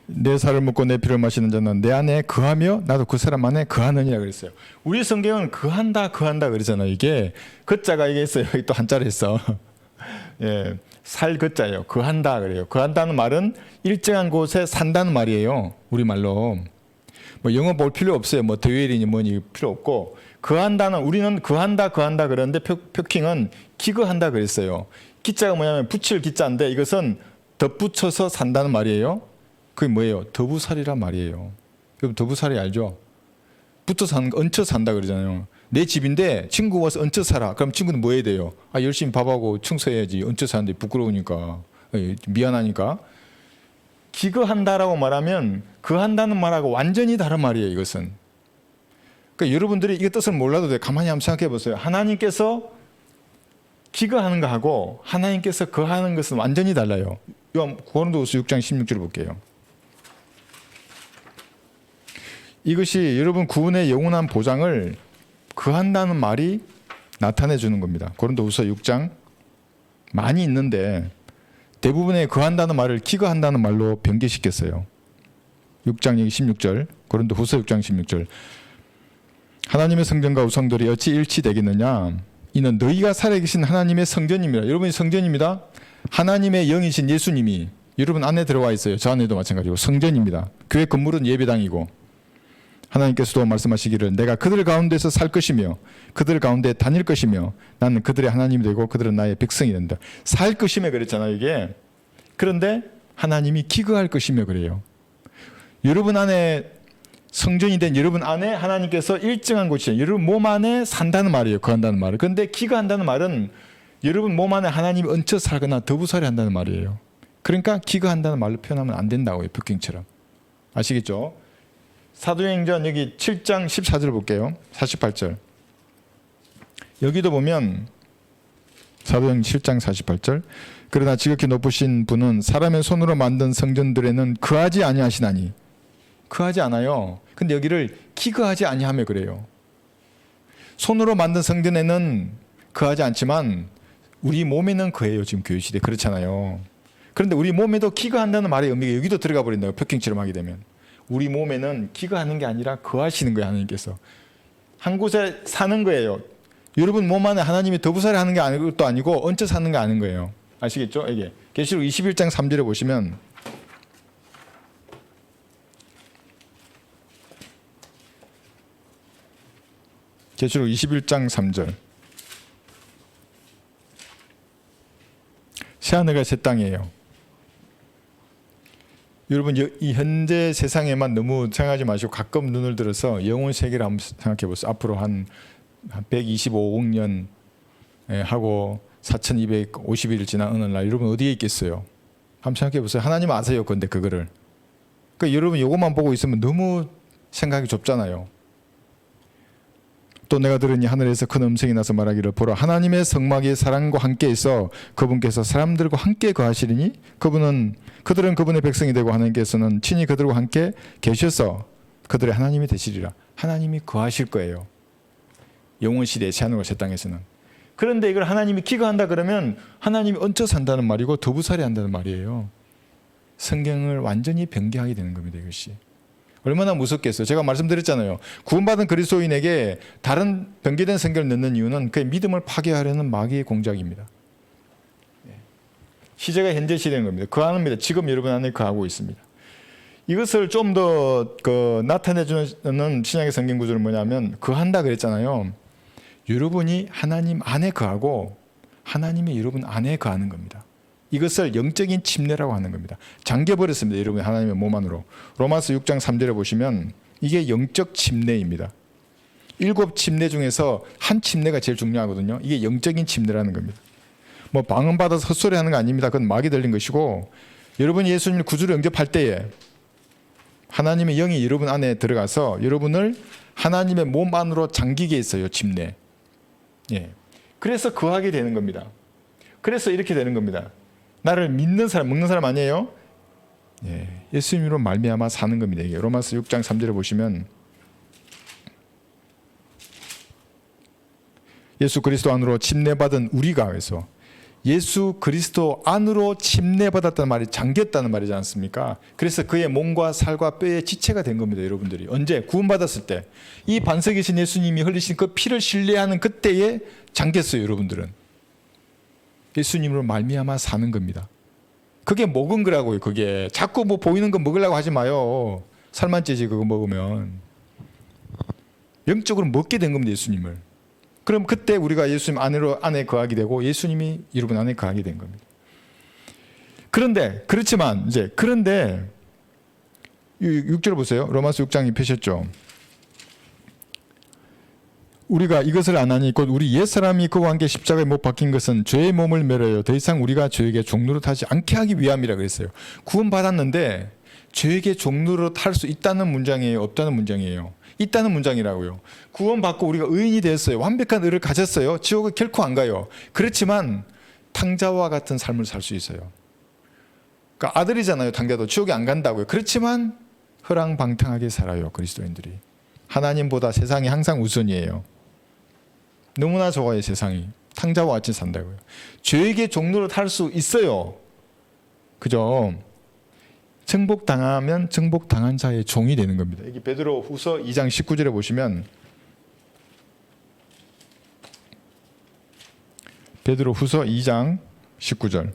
내 살을 먹고 내 피를 마시는 자는 내 안에 거하며 나도 그 사람 안에 거하느니라 그랬어요. 우리 성경은 거한다 그러잖아요. 이게 거자가 이게 있어요. 또 한자로 했어. 예, 살 거자예요. 거한다 그래요. 거한다는 말은 일정한 곳에 산다는 말이에요. 우리말로. 뭐 영어 볼 필요 없어요. 뭐 더웰이니 뭐니 필요 없고, 거한다는 우리는 거한다 그러는데 표킹은 기거한다 그랬어요. 기자가 뭐냐면 붙일 기자인데 이것은 덧붙여서 산다는 말이에요. 그게 뭐예요? 더부살이란 말이에요. 여러분 더부살이 알죠? 붙어 사는 거, 얹혀 산다 그러잖아요. 내 집인데 친구 와서 얹혀 살아. 그럼 친구는 뭐 해야 돼요? 열심히 밥하고 청소해야지. 얹혀 사는데 부끄러우니까, 미안하니까. 기거한다라고 말하면 거한다는 말하고 완전히 다른 말이에요. 이것은. 그러니까 여러분들이 이 뜻을 몰라도 돼. 가만히 한번 생각해 보세요. 하나님께서 기거하는 거하고 하나님께서 거하는 것은 완전히 달라요. 고린도후서 6장 16절 볼게요. 이것이 여러분 구원의 영원한 보장을 거한다는 말이 나타내 주는 겁니다. 고린도후서 6장 많이 있는데 대부분의 거한다는 말을 기거한다는 말로 변개시켰어요. 6장 16절 고린도후서 6장 16절 하나님의 성전과 우상들이 어찌 일치되겠느냐 이는 너희가 살아계신 하나님의 성전입니다. 여러분이 성전입니다. 하나님의 영이신 예수님이 여러분 안에 들어와 있어요. 저 안에도 마찬가지고 성전입니다. 교회 건물은 예배당이고 하나님께서도 말씀하시기를 내가 그들 가운데서 살 것이며 그들 가운데 다닐 것이며 나는 그들의 하나님이 되고 그들은 나의 백성이 된다. 살 것이며 그랬잖아요. 이게. 그런데 하나님이 기거할 것이며 그래요. 여러분 안에 성전이 된 여러분 안에 하나님께서 일정한 곳이에요. 여러분 몸 안에 산다는 말이에요. 거한다는 말은. 그런데 기거한다는 말은 여러분 몸 안에 하나님이 얹혀 살거나 더부살이 한다는 말이에요. 그러니까 기거한다는 말로 표현하면 안 된다고요. 북경처럼. 아시겠죠? 사도행전 여기 7장 14절 볼게요. 48절. 여기도 보면 사도행전 7장 48절. 그러나 지극히 높으신 분은 사람의 손으로 만든 성전들에는 거하지 아니하시나니. 거하지 않아요. 근데 여기를 기거하지 아니하며 그래요. 손으로 만든 성전에는 거하지 않지만 우리 몸에는 거해요. 지금 교회시대 그렇잖아요. 그런데 우리 몸에도 기거한다는 말의 의미가 여기도 들어가 버린다고. 벽경처럼 하게 되면 우리 몸에는 기거하는 게 아니라 거하시는 거예요. 하나님께서 한 곳에 사는 거예요. 여러분 몸 안에 하나님이 더부살이 하는 게 것도 아니고 얹혀 사는 게 아닌 거예요. 아시겠죠? 이게 계시록 21장 3절에 보시면 계시록 21장 3절. 새하늘과 새 땅이에요. 여러분 이 현재 세상에만 너무 생각하지 마시고 가끔 눈을 들어서 영혼 세계를 한번 생각해 보세요. 앞으로 한 125억 년 하고 4250일 지난 어느 날 여러분 어디에 있겠어요? 한번 생각해 보세요. 하나님 아세요. 근데 그거를. 그러니까 여러분 이것만 보고 있으면 너무 생각이 좁잖아요. 또 내가 들으니 하늘에서 큰 음성이 나서 말하기를 보라 하나님의 성막이 사람과 함께 있어 그분께서 사람들과 함께 거하시리니 그들은 그분의 백성이 되고 하나님께서는 친히 그들과 함께 계셔서 그들의 하나님이 되시리라. 하나님이 거하실 거예요. 영원시대의 새하늘과 새 땅에서는. 그런데 이걸 하나님이 기거한다 그러면 하나님이 얹혀 산다는 말이고 더부살이 한다는 말이에요. 성경을 완전히 변개하게 되는 겁니다. 이것이. 얼마나 무섭겠어요. 제가 말씀드렸잖아요. 구원받은 그리스도인에게 다른 변개된 성경을 넣는 이유는 그의 믿음을 파괴하려는 마귀의 공작입니다. 시제가 현재 시대인 겁니다. 거하는 지금 여러분 안에 거하고 있습니다. 이것을 좀 더 나타내주는 신약의 성경 구조는 뭐냐면 거한다 그랬잖아요. 여러분이 하나님 안에 거하고 하나님이 여러분 안에 거하는 겁니다. 이것을 영적인 침례라고 하는 겁니다. 잠겨버렸습니다. 여러분 하나님의 몸 안으로. 로마서 6장 3절에 보시면 이게 영적 침례입니다. 7 침례 중에서 한 침례가 제일 중요하거든요. 이게 영적인 침례라는 겁니다. 뭐 방언받아서 헛소리하는 거 아닙니다. 그건 마귀 들린 것이고 여러분이 예수님을 구주로 영접할 때에 하나님의 영이 여러분 안에 들어가서 여러분을 하나님의 몸 안으로 잠기게 했어요. 침례. 예. 그래서 거하게 되는 겁니다. 그래서 이렇게 되는 겁니다. 나를 믿는 사람, 먹는 사람 아니에요? 예. 예수님으로 말미암아 사는 겁니다. 이게 로마서 6장 3절에 보시면 예수 그리스도 안으로 침례받은 우리가 해서 예수 그리스도 안으로 침례받았다는 말이 잠겼다는 말이지 않습니까? 그래서 그의 몸과 살과 뼈의 지체가 된 겁니다. 여러분들이 언제? 구원받았을 때 이 반석이신 예수님이 흘리신 그 피를 신뢰하는 그때에 잠겼어요. 여러분들은 예수님으로 말미암아 사는 겁니다. 그게 먹은 거라고요. 그게 자꾸 뭐 보이는 거 먹으려고 하지 마요. 살만 찌지 그거 먹으면. 영적으로 먹게 된 겁니다. 예수님을. 그럼 그때 우리가 예수님 안에 거하게 되고 예수님이 여러분 안에 거하게 된 겁니다. 그런데 그렇지만 그런데 6절 보세요. 로마서 6장 입히셨죠. 우리가 이것을 안 하니 곧 우리 옛사람이 그와 함께 십자가에 못 박힌 것은 죄의 몸을 매려요. 더 이상 우리가 죄에게 종로로 타지 않게 하기 위함이라 그랬어요. 구원받았는데 죄에게 종로로 탈 수 있다는 문장이에요? 없다는 문장이에요? 있다는 문장이라고요. 구원받고 우리가 의인이 됐어요. 완벽한 의를 가졌어요. 지옥에 결코 안 가요. 그렇지만 탕자와 같은 삶을 살 수 있어요. 그러니까 아들이잖아요. 탕자도 지옥에 안 간다고요. 그렇지만 허랑방탕하게 살아요. 그리스도인들이. 하나님보다 세상이 항상 우선이에요. 너무나 좋아요. 세상이. 탕자와 같이 산다고요. 죄에게 종로를 탈 수 있어요. 그죠? 정복당하면 정복당한 자의 종이 되는 겁니다. 여기 베드로 후서 2장 19절에 보시면 베드로 후서 2장 19절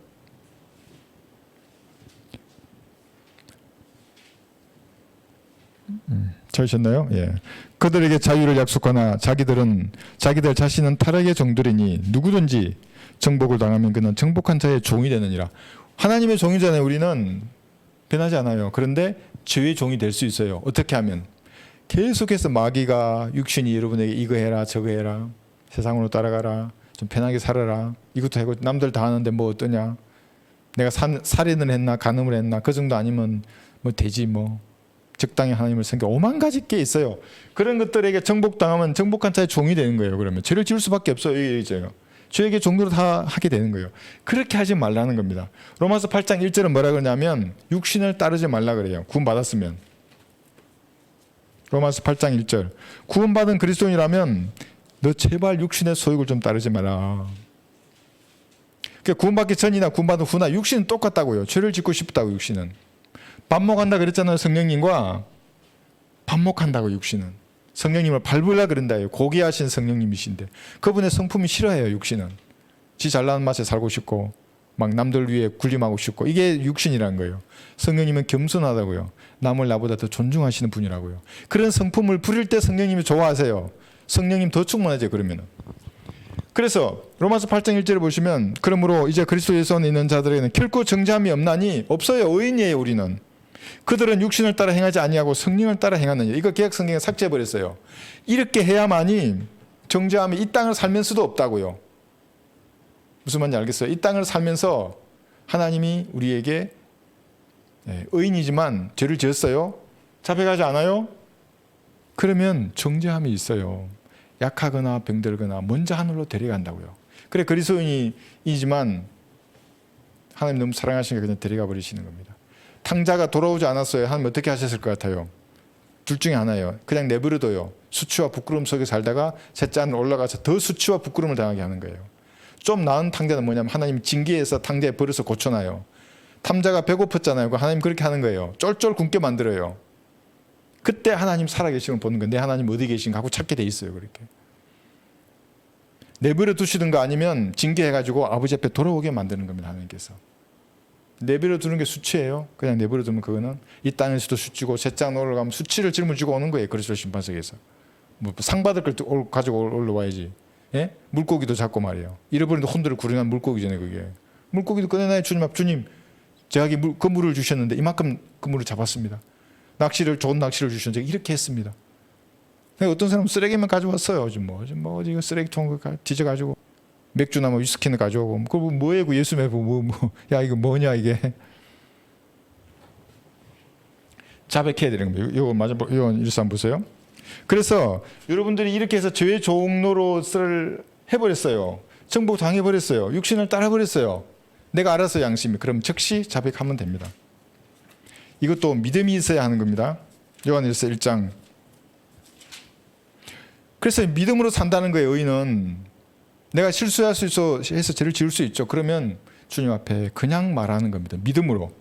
찾으셨나요? 예. 그들에게 자유를 약속하나 자기들 자신은 타락의 종들이니 누구든지 정복을 당하면 그는 정복한 자의 종이 되느니라. 하나님의 종이잖아요. 우리는 변하지 않아요. 그런데 죄의 종이 될 수 있어요. 어떻게 하면? 계속해서 마귀가 육신이 여러분에게 이거 해라 저거 해라, 세상으로 따라가라, 좀 편하게 살아라, 이것도 하고 남들 다 하는데 뭐 어떠냐, 내가 살인을 했나 간음을 했나 그 정도 아니면 뭐 되지, 뭐 적당히 하나님을 섬겨, 오만 가지 게 있어요. 그런 것들에게 정복당하면 정복한 자의 종이 되는 거예요. 그러면 죄를 지을 수밖에 없어요. 이제요. 죄에게 종로로 다 하게 되는 거예요. 그렇게 하지 말라는 겁니다. 로마서 8장 1절은 뭐라 그러냐면 육신을 따르지 말라 그래요. 구원받았으면. 로마서 8장 1절. 구원받은 그리스도인이라면 너 제발 육신의 소욕을 좀 따르지 마라. 그러니까 구원받기 전이나 구원받은 후나 육신은 똑같다고요. 죄를 짓고 싶다고. 육신은 반목한다 그랬잖아요. 성령님과 반목한다고. 육신은 성령님을 밟으려 그런다요. 고귀하신 성령님이신데 그분의 성품이 싫어해요. 육신은 지 잘나는 맛에 살고 싶고 막 남들 위해 군림하고 싶고, 이게 육신이라는 거예요. 성령님은 겸손하다고요. 남을 나보다 더 존중하시는 분이라고요. 그런 성품을 부릴 때 성령님이 좋아하세요. 성령님 더 충만하죠. 그러면은. 그래서 로마서 8장 1절을 보시면 그러므로 이제 그리스도 예수 안에 있는 자들에게는 결코 정죄함이 없나니, 없어요. 의인이에요. 우리는. 그들은 육신을 따라 행하지 아니하고 성령을 따라 행하느니라. 이거 개역 성경에 삭제해 버렸어요. 이렇게 해야만이 정죄함이 이 땅을 살면서도 없다고요. 무슨 말인지 알겠어요? 이 땅을 살면서 하나님이 우리에게 의인이지만 죄를 지었어요. 자백하지 않아요? 그러면 정죄함이 있어요. 약하거나 병들거나 먼저 하늘로 데려간다고요. 그래 그리스도인이지만 하나님 너무 사랑하시니까 그냥 데려가 버리시는 겁니다. 탕자가 돌아오지 않았어요. 하나님 어떻게 하셨을 것 같아요? 둘 중에 하나예요. 그냥 내버려둬요. 수치와 부끄러움 속에 살다가 셋째 하늘 올라가서 더 수치와 부끄러움을 당하게 하는 거예요. 좀 나은 탕자는 뭐냐면 하나님 징계해서 탕자의 버릇을 고쳐놔요. 탐자가 배고팠잖아요. 하나님 그렇게 하는 거예요. 쫄쫄 굶게 만들어요. 그때 하나님 살아계시는 걸 보는 건데 하나님 어디 계신가 하고 찾게 돼 있어요. 그렇게 내버려 두시든가 아니면 징계해가지고 아버지 앞에 돌아오게 만드는 겁니다. 하나님께서. 내버려 두는 게 수치예요. 그냥 내버려 두면 그거는 이 땅에서도 수치고 셋째 하늘 올라가면 수치를 짊어지고 오는 거예요. 그리스도 심판석에서. 뭐 상 받을 걸 가지고 올라와야지. 예? 물고기도 잡고 말이에요. 잃어버린 혼들을 구령한 물고기잖아요. 그게. 물고기도 꺼내놔요. 주님 앞. 주님 저에게 그 물을 주셨는데 이만큼 그 물을 잡았습니다. 좋은 낚시를 주셨는데 이렇게 했습니다. 어떤 사람은 쓰레기만 가져왔어요. 뭐 어디 쓰레기통 뒤져가지고 맥주나 뭐 위스키는 가져오고, 그거 뭐예요? 그 예수 믿고 야 이거 뭐냐 이게. 자백해야 되는 거예요. 이거 맞아. 이거 일산 보세요. 그래서 여러분들이 이렇게 해서 죄의 종로로를 해버렸어요. 정복 당해버렸어요. 육신을 따라버렸어요. 내가 알아서 양심이. 그럼 즉시 자백하면 됩니다. 이것도 믿음이 있어야 하는 겁니다. 요한일서 1장. 그래서 믿음으로 산다는 거예요. 의인은 내가 실수할 수 있어 해서 죄를 지을 수 있죠. 그러면 주님 앞에 그냥 말하는 겁니다. 믿음으로.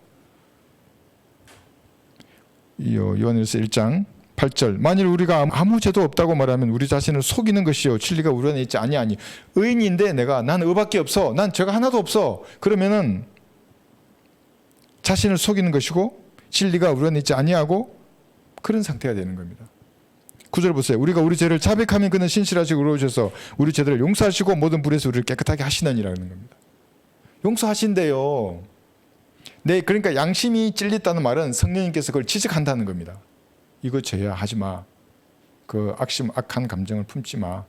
요한일서 1장 8절. 만일 우리가 아무 죄도 없다고 말하면 우리 자신을 속이는 것이요 진리가 우리 안에 있지 아니하니. 의인인데 난 의밖에 없어. 난 죄가 하나도 없어. 그러면은 자신을 속이는 것이고 진리가 우리 안에 있지 아니하고 그런 상태가 되는 겁니다. 9절 보세요. 우리가 우리 죄를 자백하면 그는 신실하시고 의로우셔서 우리 죄들을 용서하시고 모든 불에서 우리를 깨끗하게 하시느니라는 겁니다. 용서하신대요. 네, 그러니까 양심이 찔렸다는 말은 성령님께서 그걸 지적한다는 겁니다. 이거 죄야 하지 마. 그 악한 감정을 품지 마.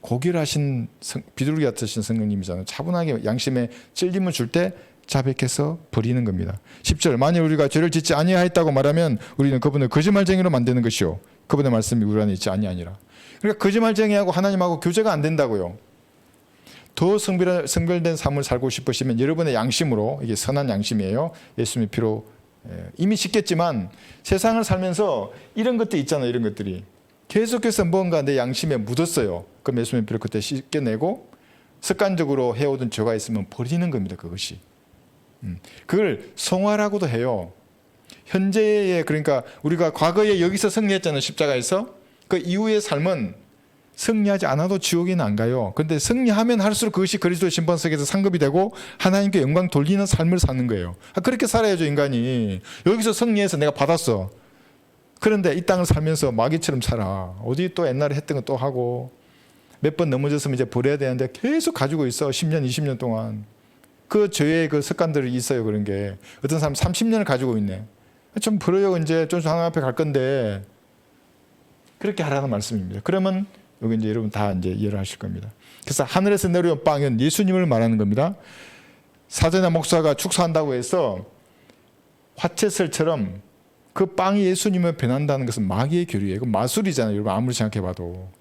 고결하신 비둘기 같으신 성령님이잖아요. 차분하게 양심에 찔림을 줄 때 자백해서 버리는 겁니다. 10절. 만일 우리가 죄를 짓지 아니하였다고 말하면 우리는 그분을 거짓말쟁이로 만드는 것이요 그분의 말씀이 우리 안에 있지 아니하니라. 그러니까 거짓말쟁이하고 하나님하고 교제가 안 된다고요. 더 성별된 삶을 살고 싶으시면 여러분의 양심으로, 이게 선한 양심이에요. 예수님의 피로 이미 씻겼지만 세상을 살면서 이런 것도 있잖아요. 이런 것들이 계속해서 뭔가 내 양심에 묻었어요. 그럼 예수님의 피로 그때 씻겨내고 습관적으로 해오던 죄가 있으면 버리는 겁니다. 그것이. 그걸 성화라고도 해요. 현재의, 그러니까 우리가 과거에 여기서 승리했잖아요. 십자가에서. 그 이후의 삶은 승리하지 않아도 지옥에는 안 가요. 그런데 승리하면 할수록 그것이 그리스도의 심판석에서 상급이 되고 하나님께 영광 돌리는 삶을 사는 거예요. 그렇게 살아야죠. 인간이. 여기서 승리해서 내가 받았어. 그런데 이 땅을 살면서 마귀처럼 살아. 어디 또 옛날에 했던 거 또 하고 몇 번 넘어졌으면 이제 버려야 되는데 계속 가지고 있어. 10년 20년 동안. 그 죄의 그 습관들이 있어요. 그런 게 어떤 사람 30년을 가지고 있네. 좀 벌어요. 이제 좀 하나님 앞에 갈 건데 그렇게 하라는 말씀입니다. 그러면 여기 이제 여러분 다 이제 이해를 하실 겁니다. 그래서 하늘에서 내려온 빵은 예수님을 말하는 겁니다. 사제나 목사가 축사한다고 해서 화채설처럼 그 빵이 예수님을 변한다는 것은 마귀의 교리예요. 이건 마술이잖아요. 여러분 아무리 생각해봐도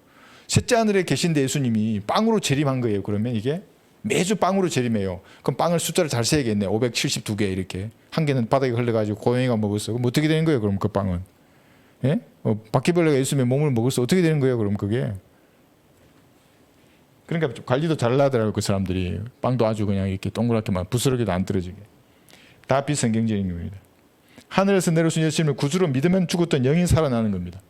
셋째 하늘에 계신데 예수님이 빵으로 재림한 거예요. 그러면 이게 매주 빵으로 재림해요. 그럼 빵을 숫자를 잘 세야겠네. 572개 이렇게. 한 개는 바닥에 흘러가지고 고양이가 먹었어. 그럼 어떻게 되는 거예요? 그럼 그 빵은. 예? 바퀴벌레가 예수님의 몸을 먹었어. 어떻게 되는 거예요? 그럼 그게. 그러니까 관리도 잘하더라고요. 그 사람들이. 빵도 아주 그냥 이렇게 동그랗게만 부스러기도 안 떨어지게. 다 비성경적인 겁니다. 하늘에서 내려오신 예수님을 구주로 믿으면 죽었던 영이 살아나는 겁니다.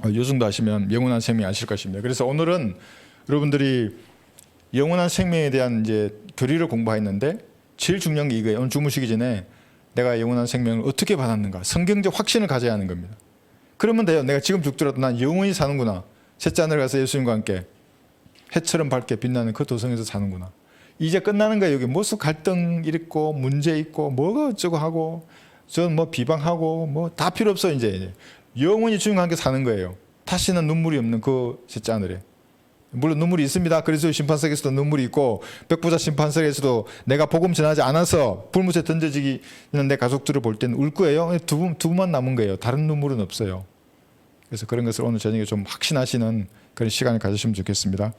요즘도 아시면 영원한 생명 아실 것입니다. 그래서 오늘은 여러분들이 영원한 생명에 대한 이제 교리를 공부했는데 제일 중요한 게 이거예요. 오늘 주무시기 전에 내가 영원한 생명을 어떻게 받았는가 성경적 확신을 가져야 하는 겁니다. 그러면 돼요. 내가 지금 죽더라도 난 영원히 사는구나. 셋째 하늘 가서 예수님과 함께 해처럼 밝게 빛나는 그 도성에서 사는구나. 이제 끝나는 거예요. 여기 무슨 갈등 있고 문제 있고 뭐가 어쩌고 하고 전 뭐 비방하고 뭐 다 필요 없어. 이제 영원히 주님과 함께 사는 거예요. 다시는 눈물이 없는 그 셋째 하늘에. 물론 눈물이 있습니다. 그래서 심판석에서도 눈물이 있고 백부자 심판석에서도 내가 복음 전하지 않아서 불못에 던져지는 내 가족들을 볼 때는 울 거예요. 두 분만 남은 거예요. 다른 눈물은 없어요. 그래서 그런 것을 오늘 저녁에 좀 확신하시는 그런 시간을 가지시면 좋겠습니다.